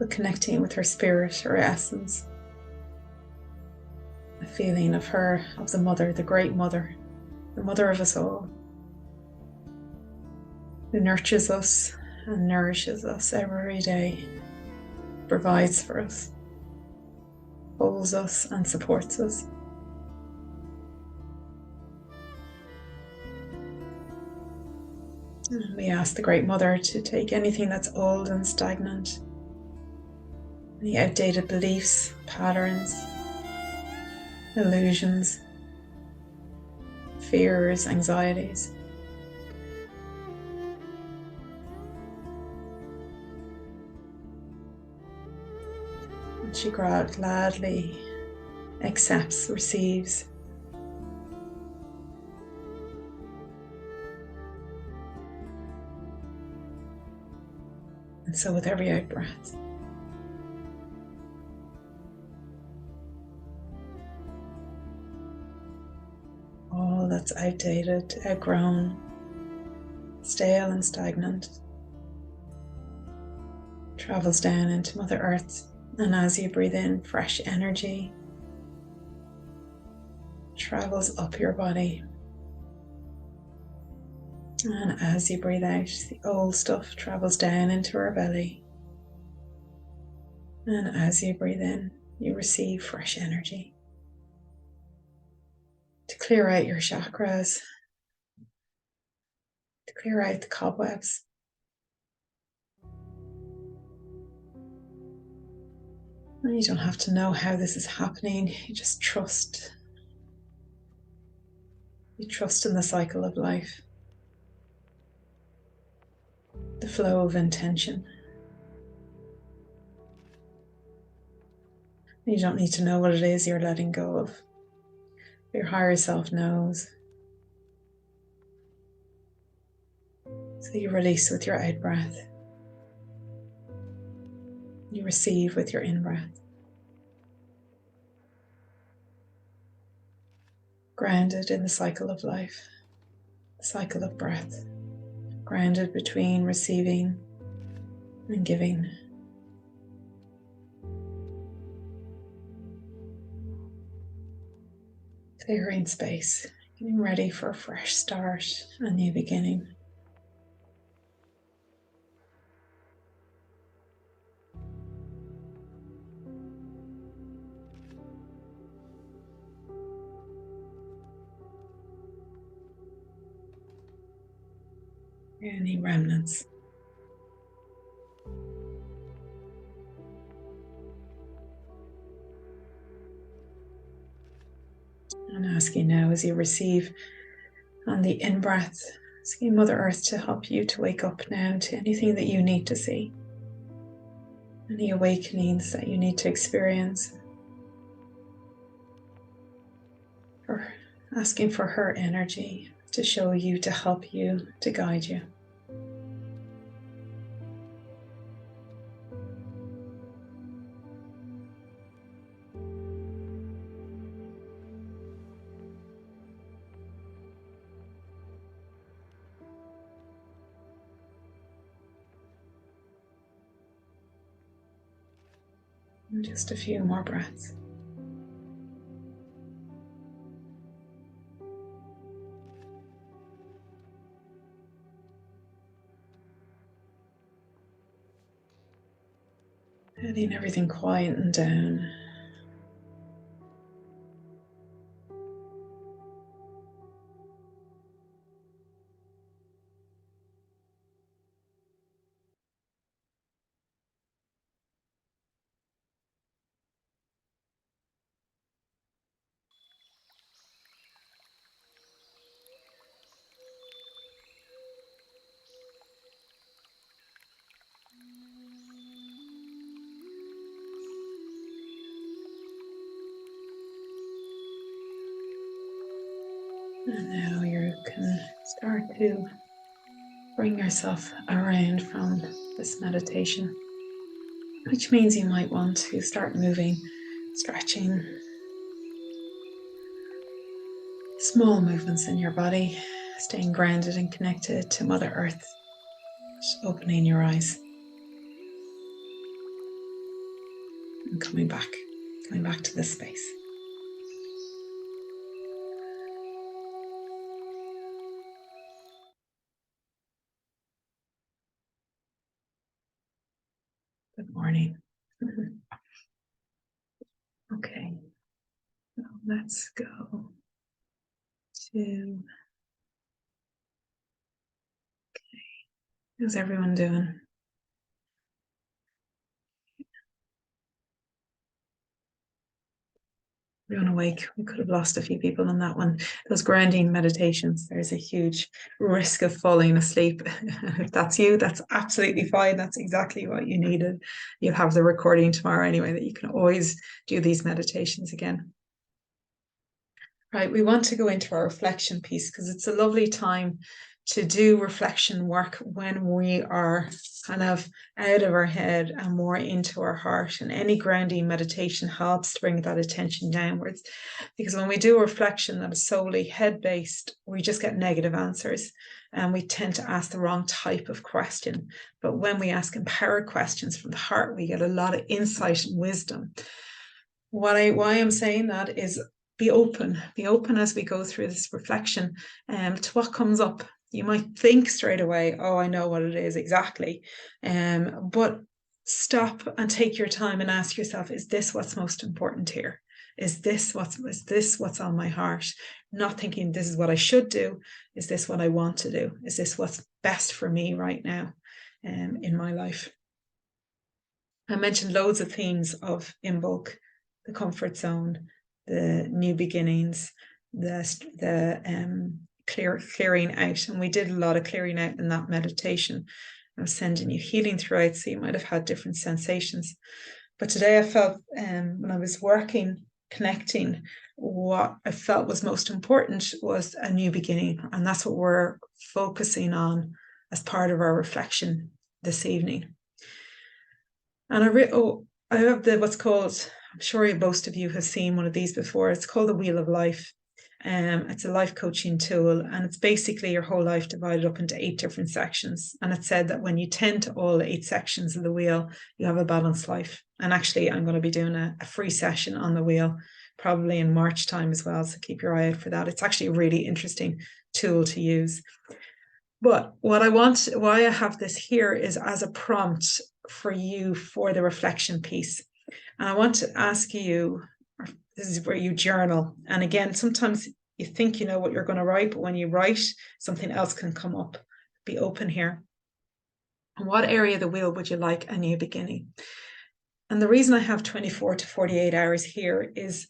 But connecting with her spirit, her essence, a feeling of her, of the mother, the great mother, the mother of us all, who nurtures us and nourishes us every day, provides for us, holds us and supports us. And we ask the Great Mother to take anything that's old and stagnant, any outdated beliefs, patterns, illusions, fears, anxieties, and she gladly accepts, receives. And so with every out breath, all that's outdated, outgrown, stale and stagnant travels down into Mother Earth. And as you breathe in, fresh energy travels up your body. And as you breathe out, the old stuff travels down into our belly. And as you breathe in, you receive fresh energy to clear out your chakras, to clear out the cobwebs. And you don't have to know how this is happening, you just trust. You trust in the cycle of life, the flow of intention. You don't need to know what it is you're letting go of. Your higher self knows. So you release with your out breath. You receive with your in breath. Grounded in the cycle of life, the cycle of breath. Grounded between receiving and giving. Clearing space, getting ready for a fresh start, a new beginning. Any remnants. asking now as you receive on the in-breath, asking Mother Earth to help you to wake up now to anything that you need to see, any awakenings that you need to experience, or asking for her energy to show you, to help you, to guide you. And just a few more breaths. Letting everything quieten down. And now you can start to bring yourself around from this meditation, which means you might want to start moving, stretching, small movements in your body, staying grounded and connected to Mother Earth, just opening your eyes and coming back to this space. Good morning. Okay, so let's go to, how's everyone doing? Everyone awake? We could have lost a few people on that one. Those grounding meditations, there's a huge risk of falling asleep. If that's you, that's absolutely fine. That's exactly what you needed. You'll have the recording tomorrow anyway, that you can always do these meditations again. Right, we want to go into our reflection piece because it's a lovely time to do reflection work when we are kind of out of our head and more into our heart. And any grounding meditation helps to bring that attention downwards. Because when we do a reflection that is solely head-based, we just get negative answers and we tend to ask the wrong type of question. But when we ask empowered questions from the heart, we get a lot of insight and wisdom. Why I'm saying that is be open as we go through this reflection to what comes up. You might think straight away, oh, I know what it is exactly. But stop and take your time and ask yourself, is this what's most important here? Is this what's on my heart? Not thinking this is what I should do. Is this what I want to do? Is this what's best for me right now in my life? I mentioned loads of themes of Imbolc, the comfort zone, the new beginnings, the clearing out. And we did a lot of clearing out in that meditation. I was sending you healing throughout, so you might have had different sensations. But today I felt when I was working, connecting, what I felt was most important was a new beginning. And that's what we're focusing on as part of our reflection this evening. And I have what's called, I'm sure most of you have seen one of these before. It's called the Wheel of Life. It's a life coaching tool, and it's basically your whole life divided up into 8 different sections. And it said that when you tend to all 8 sections of the wheel, you have a balanced life. And actually, I'm going to be doing a free session on the wheel, probably in March time as well. So keep your eye out for that. It's actually a really interesting tool to use. But why I have this here is as a prompt for you for the reflection piece. And I want to ask you, this is where you journal. And again, sometimes you think you know what you're going to write, but when you write, something else can come up. Be open here. In what area of the wheel would you like a new beginning? And the reason I have 24 to 48 hours here is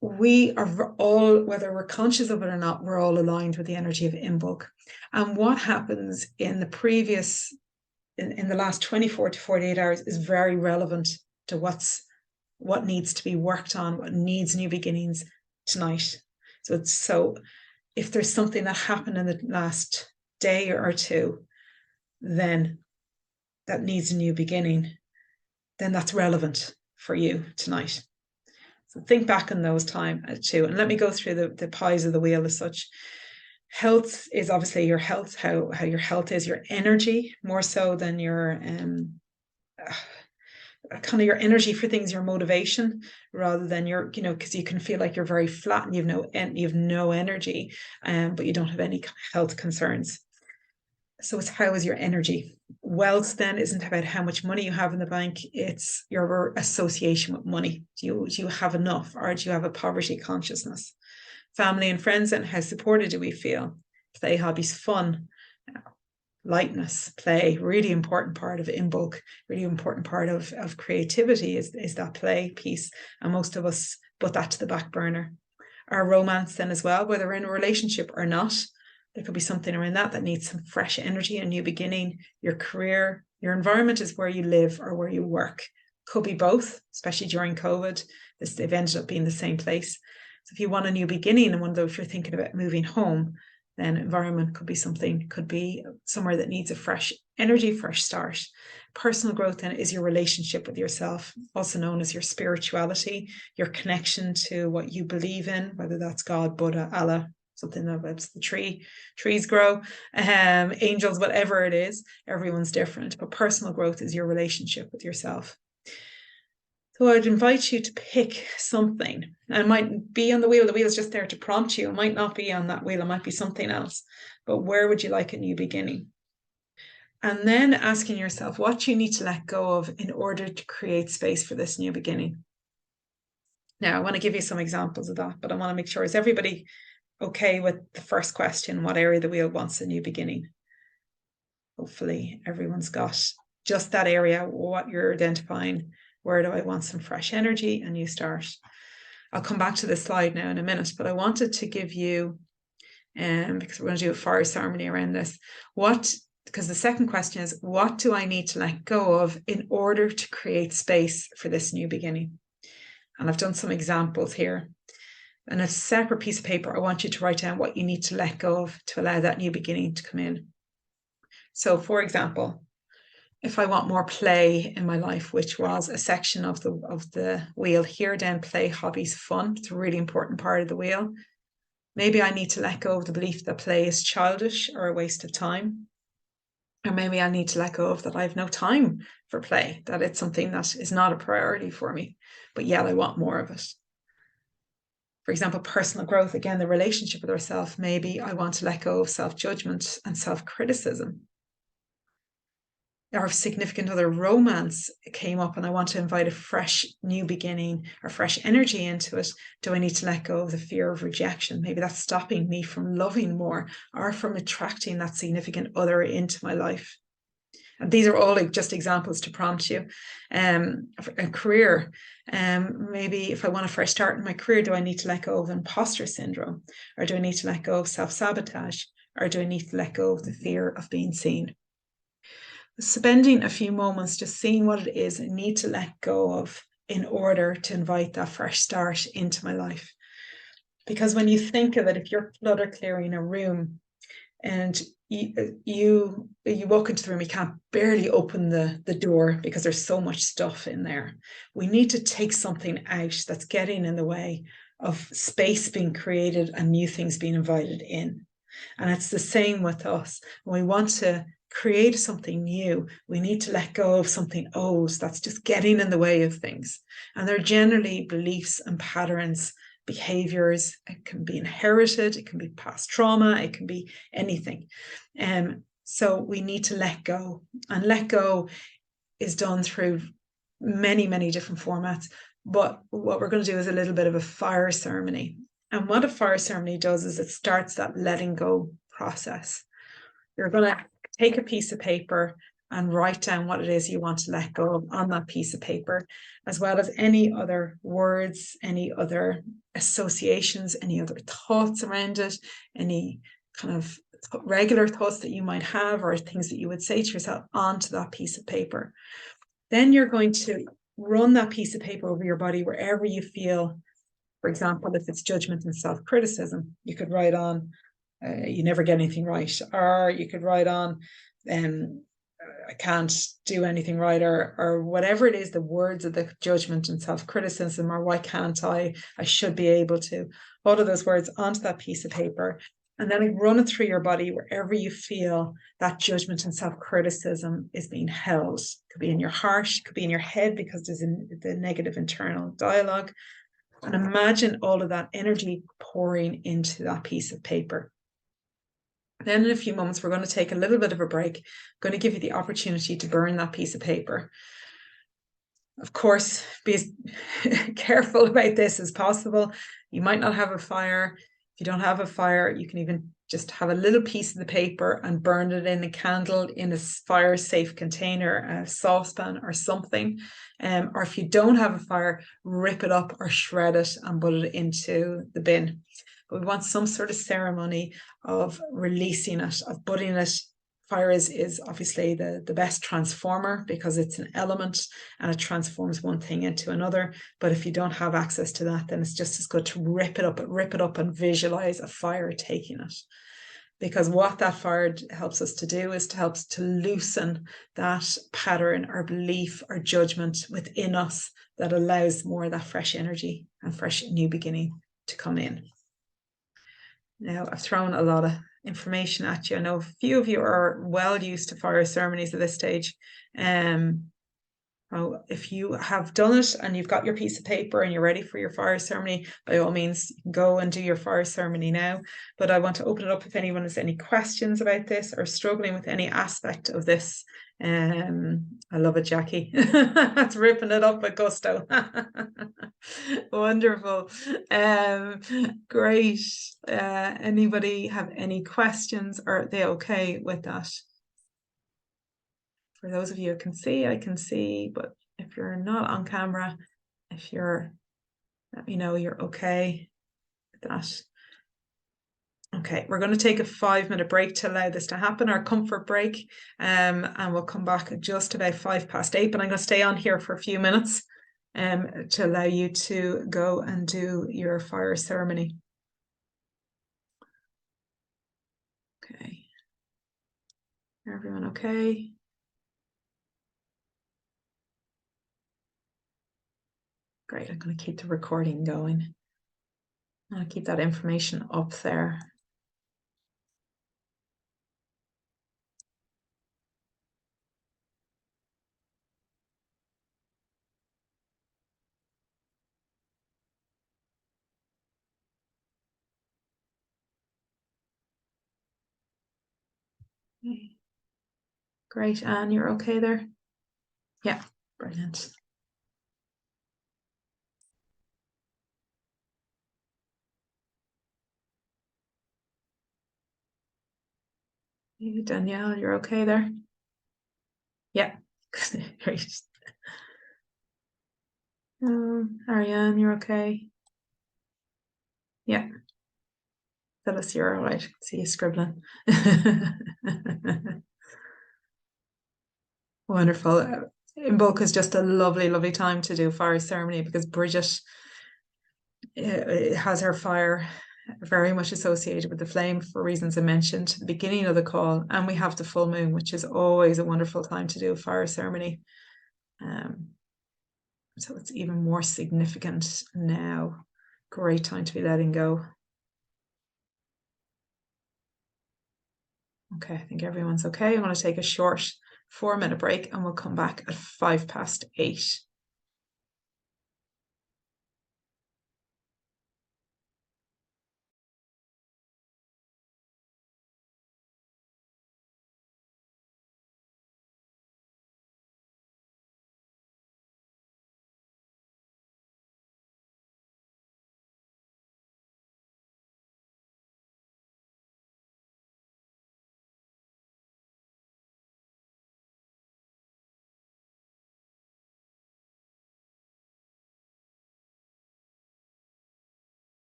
we are all, whether we're conscious of it or not, we're all aligned with the energy of Imbolc. And what happens in the last 24 to 48 hours is very relevant to what needs to be worked on, what needs new beginnings tonight. So if there's something that happened in the last day or two, then that needs a new beginning, then that's relevant for you tonight. So think back on those times too. And let me go through the pies of the wheel as such. Health is obviously your health, how your health is, your energy, more so than your kind of your energy for things, your motivation, rather than your, because you can feel like you're very flat and you've no energy, but you don't have any health concerns. So it's how is your energy? Wealth then isn't about how much money you have in the bank, it's your association with money. Do you have enough, or do you have a poverty consciousness? Family and friends, and how supported do we feel? Play, hobbies, fun, lightness, play, really important part of Imbolc, really important part of creativity is that play piece. And most of us put that to the back burner. Our romance then as well, whether we're in a relationship or not, there could be something around that needs some fresh energy, a new beginning. Your career, your environment is where you live or where you work. Could be both, especially during COVID. They've ended up being the same place. So if you want a new beginning, and if you're thinking about moving home, then environment could be somewhere that needs a fresh energy, fresh start. Personal growth then is your relationship with yourself, also known as your spirituality, your connection to what you believe in, whether that's God, Buddha, Allah, something about the trees grow, angels, whatever it is. Everyone's different, but personal growth is your relationship with yourself. So I'd invite you to pick something. It might be on the wheel. The wheel is just there to prompt you. It might not be on that wheel. It might be something else. But where would you like a new beginning? And then asking yourself what you need to let go of in order to create space for this new beginning. Now, I want to give you some examples of that, but I want to make sure, is everybody okay with the first question? What area of the wheel wants a new beginning? Hopefully everyone's got just that area, what you're identifying. Where do I want some fresh energy, a new start? I'll come back to this slide now in a minute, but I wanted to give you, because we're going to do a fire ceremony around this, because the second question is, what do I need to let go of in order to create space for this new beginning? And I've done some examples here. And a separate piece of paper, I want you to write down what you need to let go of to allow that new beginning to come in. So for example, if I want more play in my life, which was a section of the wheel here, then play, hobbies, fun, it's a really important part of the wheel. Maybe I need to let go of the belief that play is childish or a waste of time. Or maybe I need to let go of that I have no time for play, that it's something that is not a priority for me, but yet I want more of it. For example, personal growth, again, the relationship with ourselves. Maybe I want to let go of self-judgment and self-criticism. Our significant other romance came up and I want to invite a fresh new beginning or fresh energy into it. Do I need to let go of the fear of rejection? Maybe that's stopping me from loving more or from attracting that significant other into my life. And these are all just examples to prompt you. A career, maybe if I want a fresh start in my career, do I need to let go of imposter syndrome? Or do I need to let go of self-sabotage? Or do I need to let go of the fear of being seen? Spending a few moments just seeing what it is I need to let go of in order to invite that fresh start into my life. Because when you think of it, if you're clutter clearing a room and you walk into the room, you can't barely open the door because there's so much stuff in there. We need to take something out that's getting in the way of space being created and new things being invited in. And it's the same with us. When we want to create something new, we need to let go of something old that's just getting in the way of things. And they're generally beliefs and patterns, behaviors. It can be inherited, it can be past trauma, it can be anything. So we need to let go. And let go is done through many, many different formats. But what we're going to do is a little bit of a fire ceremony. And what a fire ceremony does is it starts that letting go process. You're going to take a piece of paper and write down what it is you want to let go of on that piece of paper, as well as any other words, any other associations, any other thoughts around it, any kind of regular thoughts that you might have or things that you would say to yourself onto that piece of paper. Then you're going to run that piece of paper over your body wherever you feel. For example, if it's judgment and self-criticism, you could write on, you never get anything right, or you could write on, I can't do anything right, or whatever it is, the words of the judgment and self-criticism, or why can't I should be able to, all of those words onto that piece of paper, and then run it through your body wherever you feel that judgment and self-criticism is being held. It could be in your heart, it could be in your head, because there's the negative internal dialogue. And imagine all of that energy pouring into that piece of paper. Then in a few moments, we're going to take a little bit of a break. I'm going to give you the opportunity to burn that piece of paper. Of course, be as careful about this as possible. You might not have a fire. If you don't have a fire, you can even just have a little piece of the paper and burn it in a candle in a fire safe container, a saucepan or something. Or if you don't have a fire, rip it up or shred it and put it into the bin. But we want some sort of ceremony of releasing it, of putting it. Fire is obviously the best transformer, because it's an element and it transforms one thing into another. But if you don't have access to that, then it's just as good to rip it up and visualize a fire taking it. Because what that fire helps us to do is to help us to loosen that pattern or belief or judgment within us that allows more of that fresh energy and fresh new beginning to come in. Now, I've thrown a lot of information at you. I know a few of you are well used to fire ceremonies at this stage. If you have done it and you've got your piece of paper and you're ready for your fire ceremony, by all means, you can go and do your fire ceremony now. But I want to open it up if anyone has any questions about this or struggling with any aspect of this. I love it, Jackie. That's ripping it up with gusto. Wonderful. Great. Anybody have any questions, or are they okay with that? For those of you who can see, I can see, but if you're not on camera, let me know you're okay with that. Okay, we're going to take a 5-minute break to allow this to happen, our comfort break, and we'll come back at just about 8:05, but I'm going to stay on here for a few minutes to allow you to go and do your fire ceremony. Okay. Everyone okay? Great, I'm going to keep the recording going. I'll keep that information up there. Okay. Great, Anne, you're okay there? Yeah, brilliant. Hey, Danielle, you're okay there? Yeah, great. Ariane, you're okay? Yeah. Phyllis, you're all right. See you scribbling. Wonderful. Imbolc is just a lovely, lovely time to do fire ceremony, because Brigid has her fire very much associated with the flame for reasons I mentioned at the beginning of the call. And we have the full moon, which is always a wonderful time to do a fire ceremony. So it's even more significant now. Great time to be letting go. Okay, I think everyone's okay. I'm going to take a short 4-minute break and we'll come back at 8:05.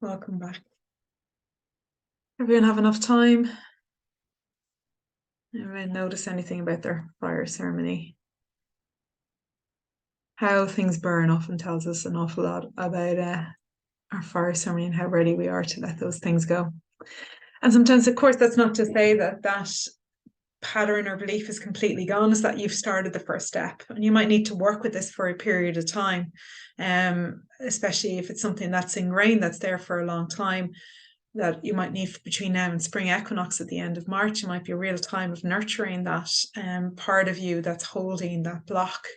Welcome back. Everyone have enough time? Anyone notice anything about their fire ceremony? How things burn often tells us an awful lot about our fire ceremony and how ready we are to let those things go. And sometimes, of course, that's not to say that that pattern or belief is completely gone, is that you've started the first step, and you might need to work with this for a period of time, especially if it's something that's ingrained, that's there for a long time, that you might need between now and spring equinox at the end of March. It might be a real time of nurturing that part of you that's holding that block,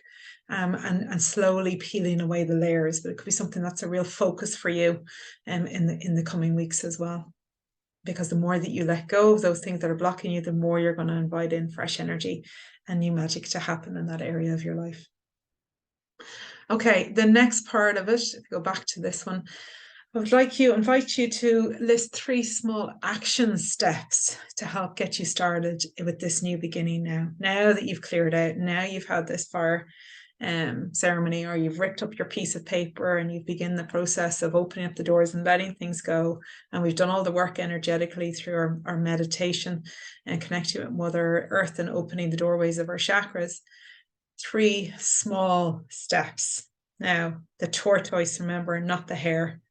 and slowly peeling away the layers. But it could be something that's a real focus for you in the coming weeks as well. Because the more that you let go of those things that are blocking you, the more you're going to invite in fresh energy and new magic to happen in that area of your life. Okay, the next part of it, if you go back to this one, I would invite you to list 3 small action steps to help get you started with this new beginning now. Now that you've cleared out, now you've had this fire ceremony, or you've ripped up your piece of paper and you've begun the process of opening up the doors and letting things go. And we've done all the work energetically through our meditation and connecting with Mother Earth and opening the doorways of our chakras. 3 small steps. Now, the tortoise, remember, not the hare.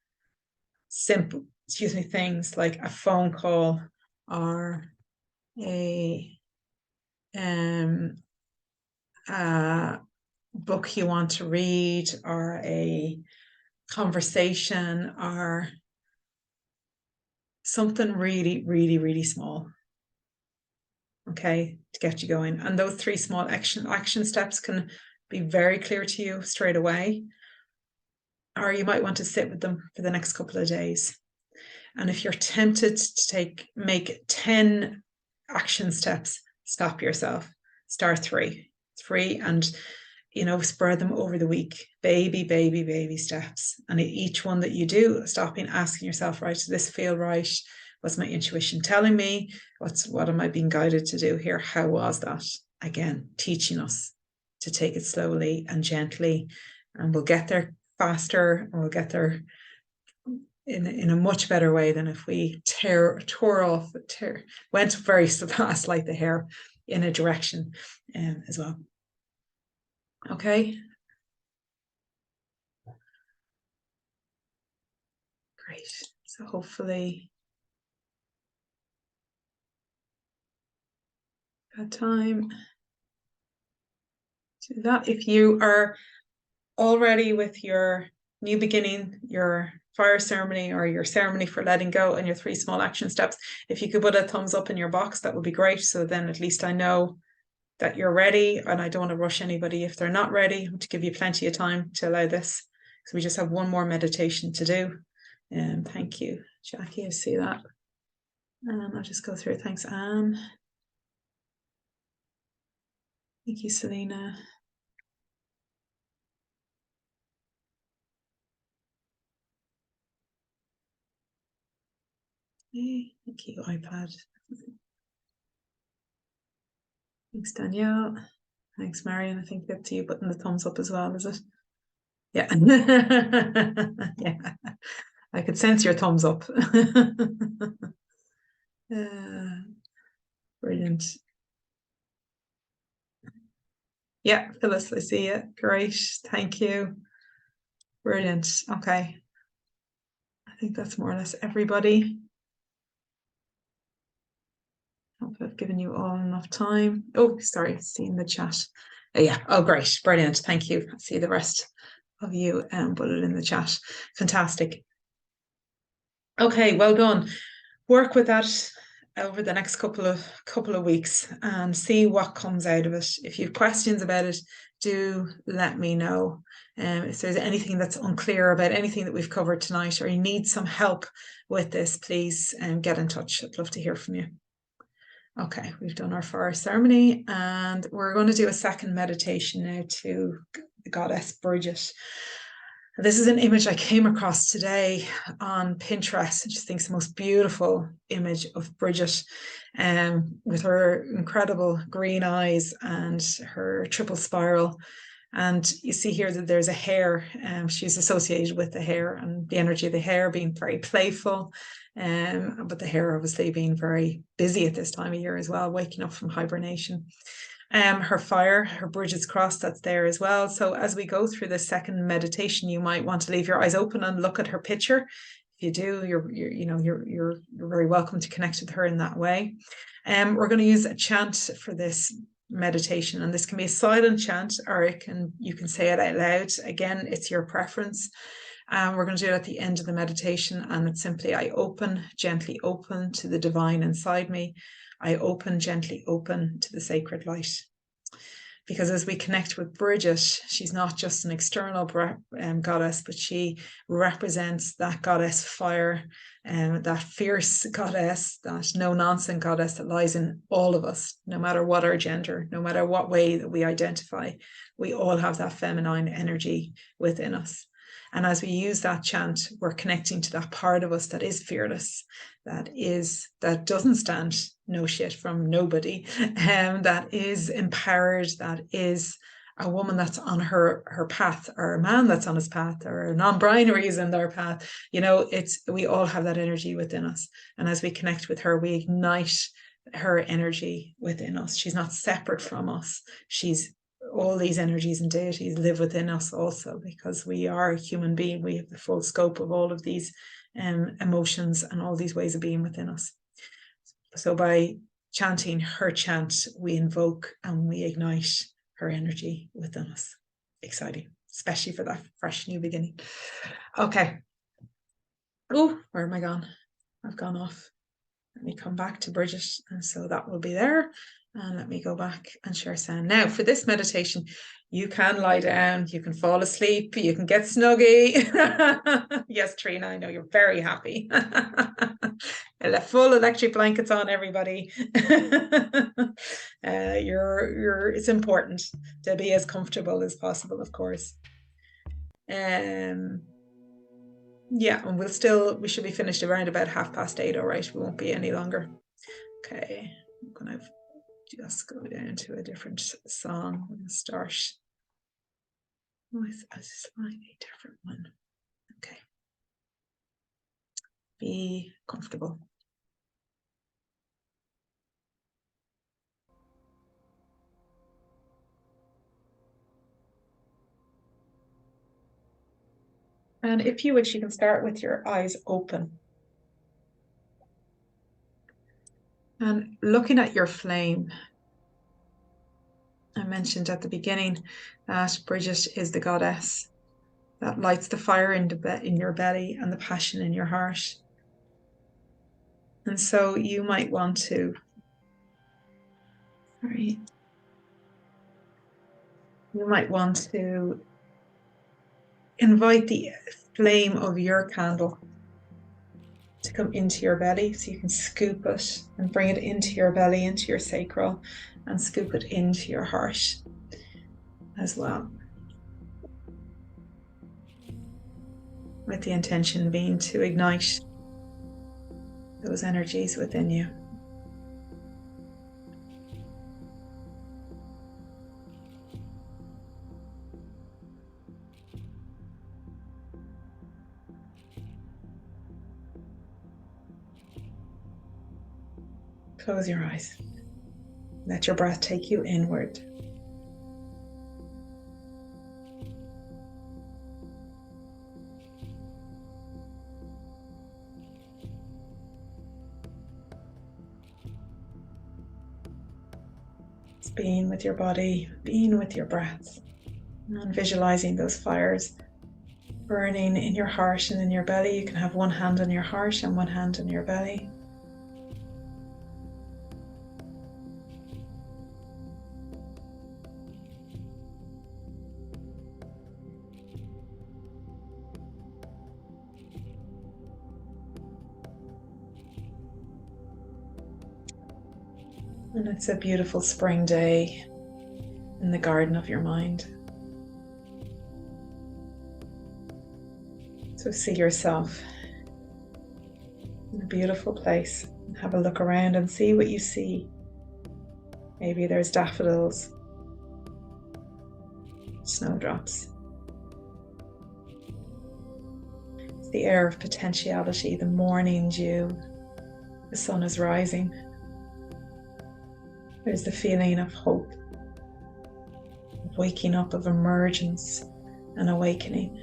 Simple, things like a phone call, or a book you want to read, or a conversation, or something really, really, really small. Okay, to get you going. And those 3 small action steps can be very clear to you straight away, or you might want to sit with them for the next couple of days. And if you're tempted to make 10 action steps, stop yourself. Start 3, and spread them over the week. Baby steps. And each one that you do, stopping, asking yourself, right, does this feel right? What's my intuition telling me? What am I being guided to do here? How was that? Again, teaching us to take it slowly and gently, and we'll get there faster, and we'll get there in a much better way than if we went very fast like the hare in a direction as well. Okay. Great. So hopefully got time to do that. If you are already with your new beginning, your fire ceremony, or your ceremony for letting go, and your 3 small action steps, if you could put a thumbs up in your box, that would be great. So then at least I know that you're ready, and I don't want to rush anybody if they're not ready, to give you plenty of time to allow this, because we just have one more meditation to do. And thank you, Jackie. I see that. And I'll just go through. Thanks, Anne. Thank you, Selena. Hey, thank you, iPad. Thanks, Danielle. Thanks, Marion. I think that's you putting the thumbs up as well, is it? Yeah. Yeah. I could sense your thumbs up. Brilliant. Yeah, Phyllis, I see it. Great. Thank you. Brilliant. Okay. I think that's more or less everybody. Hope I've given you all enough time. Oh, sorry, seeing the chat. Yeah. Oh, great. Brilliant. Thank you. I see the rest of you put it in the chat. Fantastic. Okay, well done. Work with that over the next couple of weeks and see what comes out of it. If you have questions about it, do let me know. If there's anything that's unclear about anything that we've covered tonight, or you need some help with this, please get in touch. I'd love to hear from you. Okay, we've done our fire ceremony, and we're going to do a second meditation now to the goddess Brigid. This is an image I came across today on Pinterest. I just think it's the most beautiful image of Brigid, with her incredible green eyes and her triple spiral. And you see here that there's a hare. She's associated with the hare and the energy of the hare being very playful. But the hare obviously being very busy at this time of year as well, waking up from hibernation. Her fire, her Brigid's cross, that's there as well. So as we go through this second meditation, you might want to leave your eyes open and look at her picture. If you do, you're very welcome to connect with her in that way. We're going to use a chant for this meditation, and this can be a silent chant, or you can say it out loud. Again, it's your preference. We're going to do it at the end of the meditation, and it's simply, I open, gently open to the divine inside me. I open, gently open to the sacred light. Because as we connect with Brigid, she's not just an external goddess, but she represents that goddess fire, that fierce goddess, that no-nonsense goddess that lies in all of us, no matter what our gender, no matter what way that we identify. We all have that feminine energy within us. And as we use that chant, we're connecting to that part of us that is fearless, that doesn't stand no shit from nobody, that is empowered, that is a woman that's on her path, or a man that's on his path, or non-binary is in their path. We all have that energy within us. And as we connect with her, we ignite her energy within us. She's not separate from us. All these energies and deities live within us also, because we are a human being. We have the full scope of all of these emotions and all these ways of being within us. So by chanting her chant, we invoke and we ignite her energy within us. Exciting, especially for that fresh new beginning. Okay. Oh, where am I gone? I've gone off. Let me come back to Brigid, and so that will be there. And let me go back and share sound. Now, for this meditation, you can lie down, you can fall asleep, you can get snuggy. Yes, Trina, I know you're very happy. Full electric blankets on, everybody. It's important to be as comfortable as possible, of course. Yeah, and we should be finished around about 8:30, all right? We won't be any longer. Okay, I'm gonna just go down to a different song. I'm going to start with a slightly different one. Okay. Be comfortable. And if you wish, you can start with your eyes open. And looking at your flame. I mentioned at the beginning that Brigid is the goddess that lights the fire in your belly and the passion in your heart. And so you might want to, invite the flame of your candle to come into your belly, so you can scoop it and bring it into your belly, into your sacral, and scoop it into your heart as well, with the intention being to ignite those energies within you. Close your eyes. Let your breath take you inward. It's being with your body, being with your breath, and visualizing those fires burning in your heart and in your belly. You can have one hand on your heart and one hand on your belly. And it's a beautiful spring day in the garden of your mind. So see yourself in a beautiful place. Have a look around and see what you see. Maybe there's daffodils. snowdrops. It's the air of potentiality, the morning dew. The sun is rising. There's the feeling of hope, of waking up, of emergence and awakening.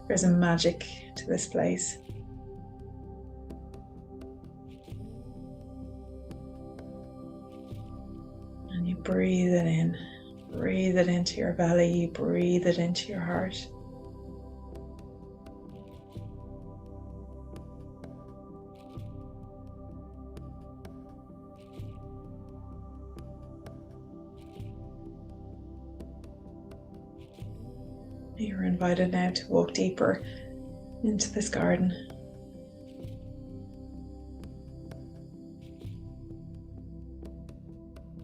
There's a magic to this place. And you breathe it in. Breathe it into your belly. Breathe it into your heart. You're invited now to walk deeper into this garden.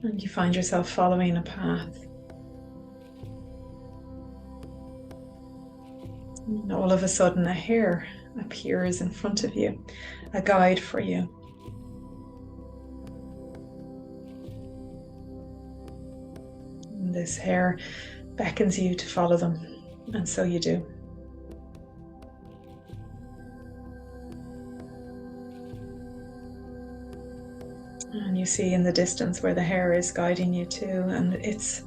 And you find yourself following a path. And all of a sudden a hare appears in front of you, a guide for you. And this hare beckons you to follow them. And so you do. And you see in the distance where the hare is guiding you to, and it's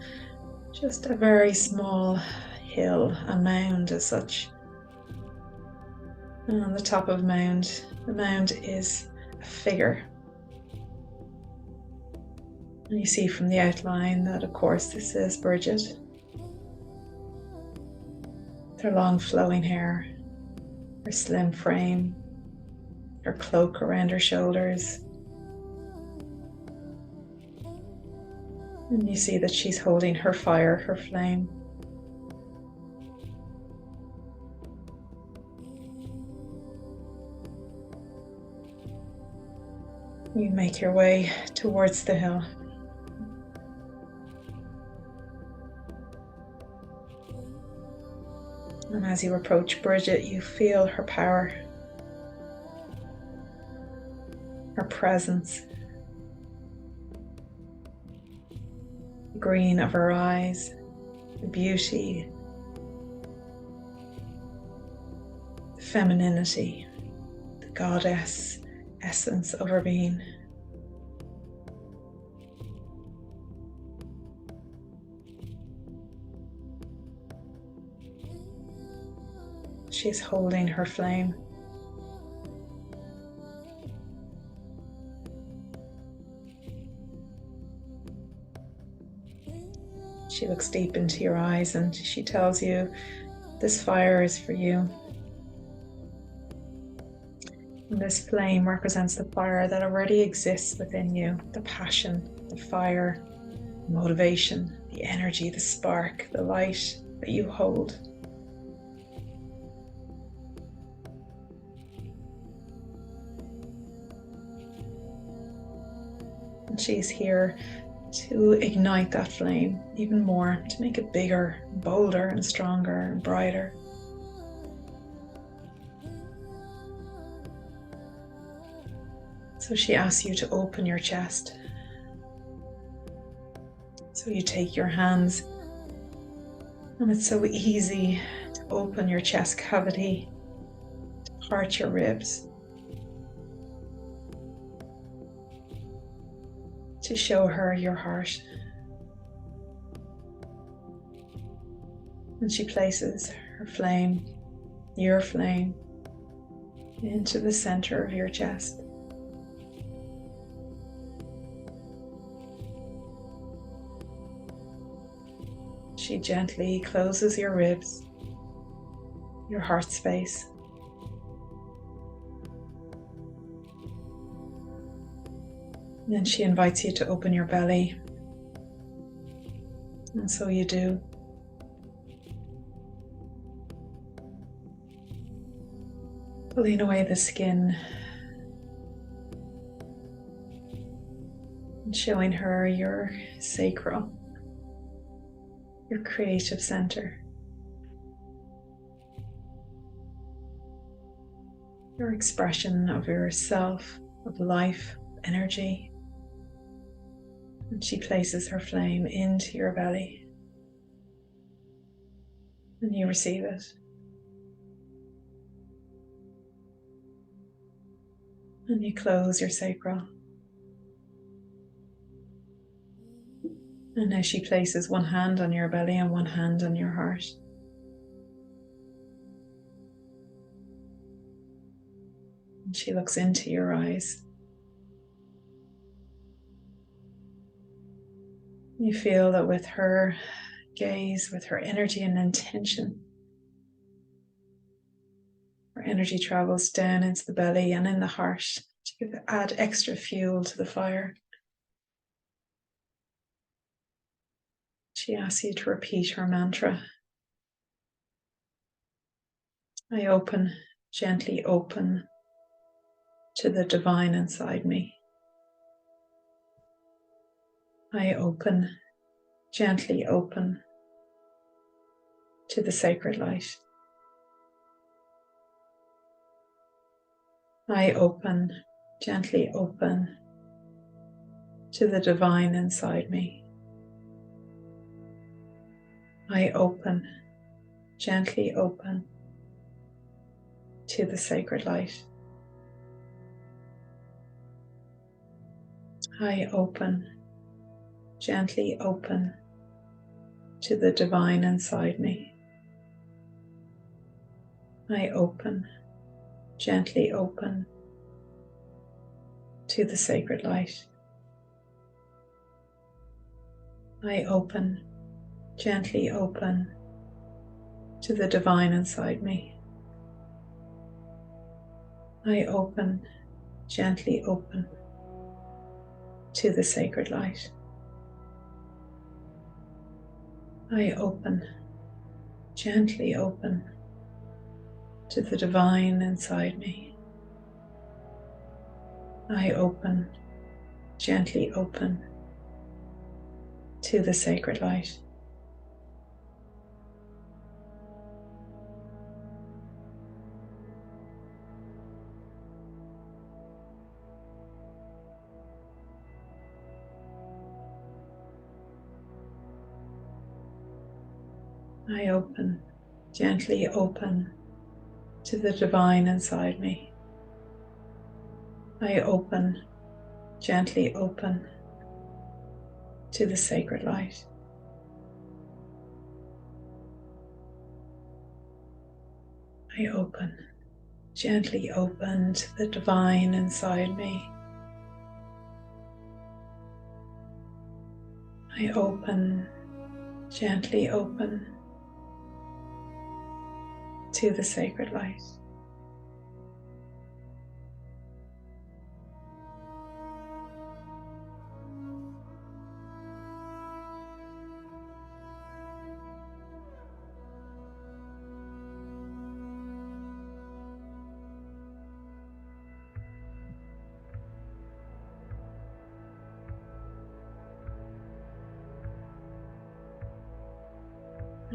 just a very small hill, a mound as such. And on the top of the mound is a figure. And you see from the outline that, of course, this is Brigid. Her long flowing hair, her slim frame, her cloak around her shoulders. And you see that she's holding her fire, her flame. You make your way towards the hill. And as you approach Brigid, you feel her power, her presence, the green of her eyes, the beauty, the femininity, the goddess essence of her being. She is holding her flame. She looks deep into your eyes and she tells you, this fire is for you. And this flame represents the fire that already exists within you, the passion, the fire, the motivation, the energy, the spark, the light that you hold. And she's here to ignite that flame even more, to make it bigger, bolder and stronger and brighter. So she asks you to open your chest. So you take your hands, and it's so easy to open your chest cavity, to part your ribs, to show her your heart. And she places her flame, your flame, into the center of your chest. She gently closes your ribs, your heart space. And then she invites you to open your belly. And so you do. Pulling away the skin and showing her your sacral, your creative center, your expression of yourself, of life, energy. And she places her flame into your belly. And you receive it. And you close your sacral. And now she places one hand on your belly and one hand on your heart. And she looks into your eyes. You feel that with her gaze, with her energy and intention, her energy travels down into the belly and in the heart to add extra fuel to the fire. She asks you to repeat her mantra. I open, gently open to the divine inside me. I open, gently open to the sacred light. I open, gently open to the divine inside me. I open, gently open to the sacred light. I open, gently open to the divine inside me. I open, gently open to the sacred light. I open, gently open to the divine inside me. I open, gently open to the sacred light. I open, gently open to the divine inside me. I open, gently open to the sacred light. I open, gently open to the divine inside me. I open, gently open to the sacred light. I open, gently open to the divine inside me. I open, gently open to the sacred light.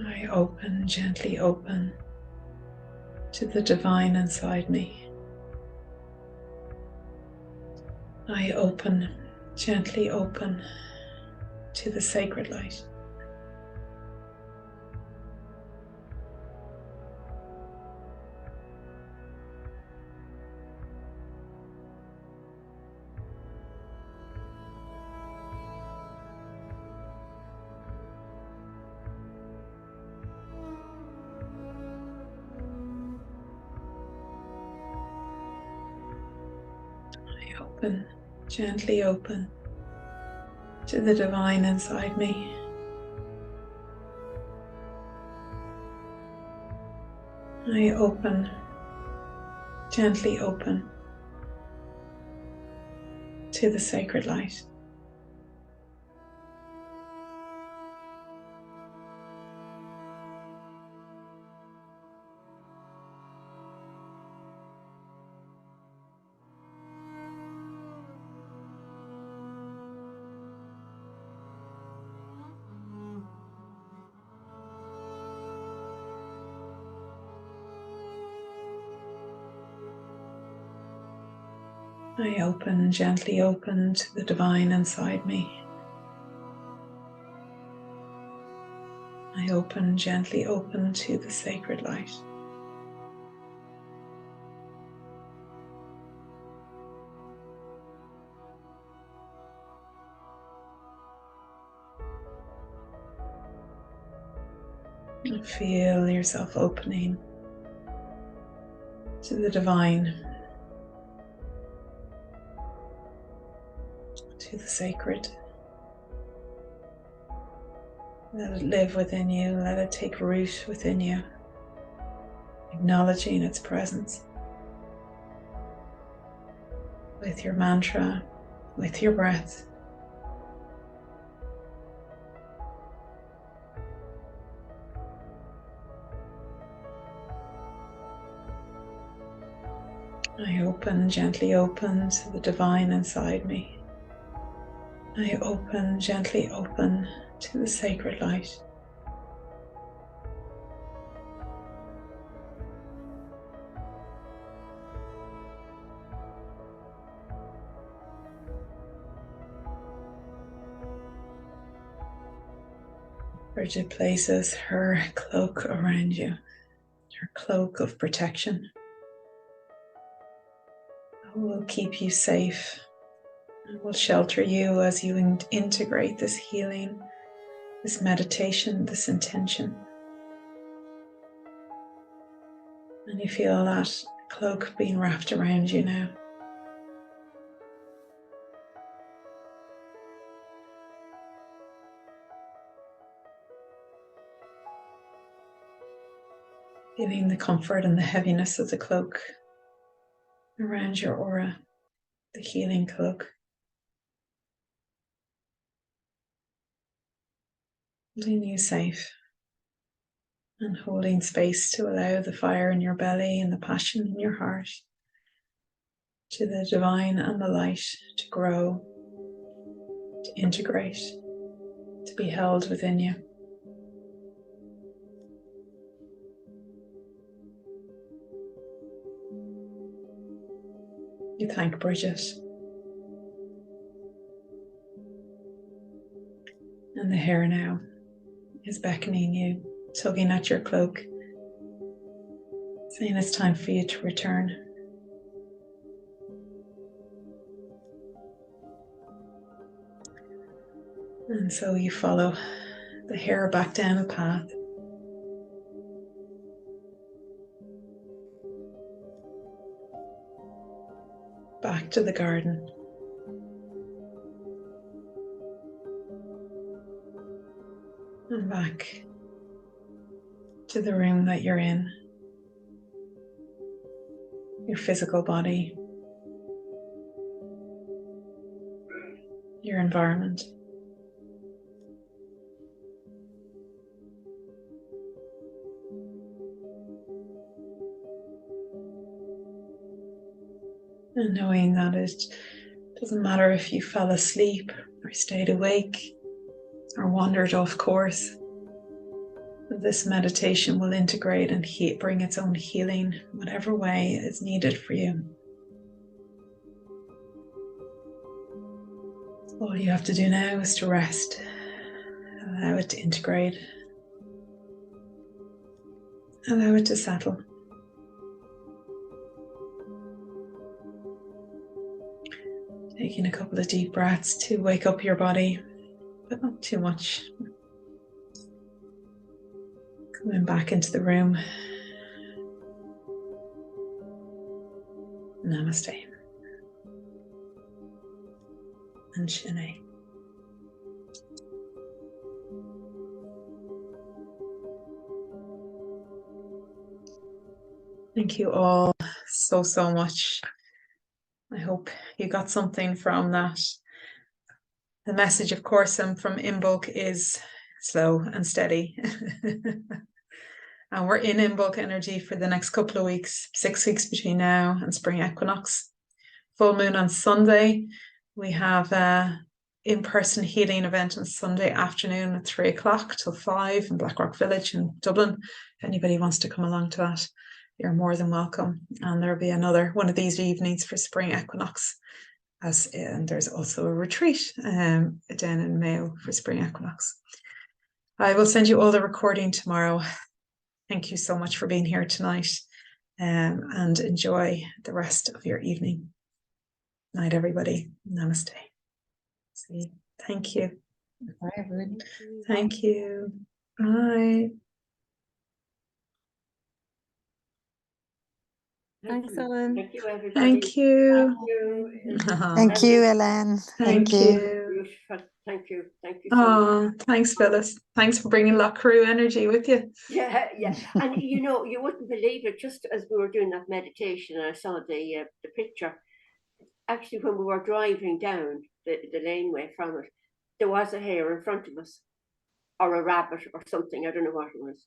I open, gently open to the divine inside me. I open, gently open to the sacred light. I open, gently open to the divine inside me. I open, gently open to the sacred light. I open, gently open to the divine inside me. open, gently open to the sacred light. And feel yourself opening to the divine, to the sacred. Let it live within you, let it take root within you, acknowledging its presence with your mantra, with your breath. I open, gently open to the divine inside me. I open, gently open to the sacred light. Brigid places her cloak around you, her cloak of protection. It will keep you safe. It will shelter you as you integrate this healing, this meditation, this intention. And you feel that cloak being wrapped around you now. Feeling the comfort and the heaviness of the cloak around your aura, the healing cloak. Holding you safe and holding space to allow the fire in your belly and the passion in your heart to the divine and the light to grow, to integrate, to be held within you. You thank Brigid. And the hair now is beckoning you, tugging at your cloak, saying it's time for you to return. And so you follow the hair back down a path. Back to the garden. And back to the room that you're in. Your physical body. Your environment. And knowing that it doesn't matter if you fell asleep or stayed awake or wandered off course, this meditation will integrate and bring its own healing, whatever way is needed for you. All you have to do now is to rest, allow it to integrate, allow it to settle. Taking a couple of deep breaths to wake up your body, but not too much. Coming back into the room. Namaste. And Shine. Thank you all so much. I hope you got something from that. The message, of course, from Imbolc is slow and steady. And we're in Imbolc energy for the next couple of weeks, 6 weeks between now and spring equinox. Full moon on Sunday. We have an in-person healing event on Sunday afternoon at 3 o'clock till 5 in Blackrock Village in Dublin. If anybody wants to come along to that, you're more than welcome. And there'll be another one of these evenings for spring equinox. And there's also a retreat down in Mayo for spring equinox. I will send you all the recording tomorrow. Thank you so much for being here tonight, and enjoy the rest of your evening. Night, everybody. Namaste. See. Thank you. Bye, everyone. Thank you. Bye. Thanks, Ellen. Thank you, everybody. Thank you. Thank you, Ellen. Thank you. Beautiful. Thank you. Thank you so much. Oh, thanks, Phyllis. Thanks for bringing Loch Crew energy with you. Yeah, yeah. And you know, you wouldn't believe it, just as we were doing that meditation, and I saw the picture. Actually, when we were driving down the laneway from it, there was a hare in front of us, or a rabbit or something. I don't know what it was.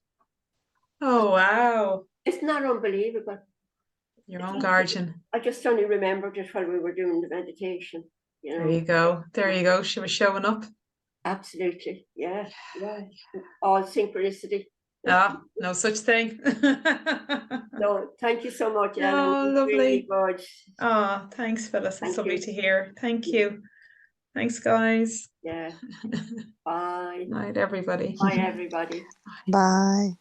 Oh, wow. It's not unbelievable. Your own guardian. I just only remembered it while we were doing the meditation. You know? There you go. There you go. She was showing up. Absolutely. Yeah. Yeah. All synchronicity. Ah, no such thing. No, thank you so much, Ellen. Oh, It's lovely. really good. Oh, thanks, Phyllis. It's Thank lovely you. to hear. Thank you. Thanks, guys. Yeah. Bye. Night, everybody. Bye, everybody. Bye.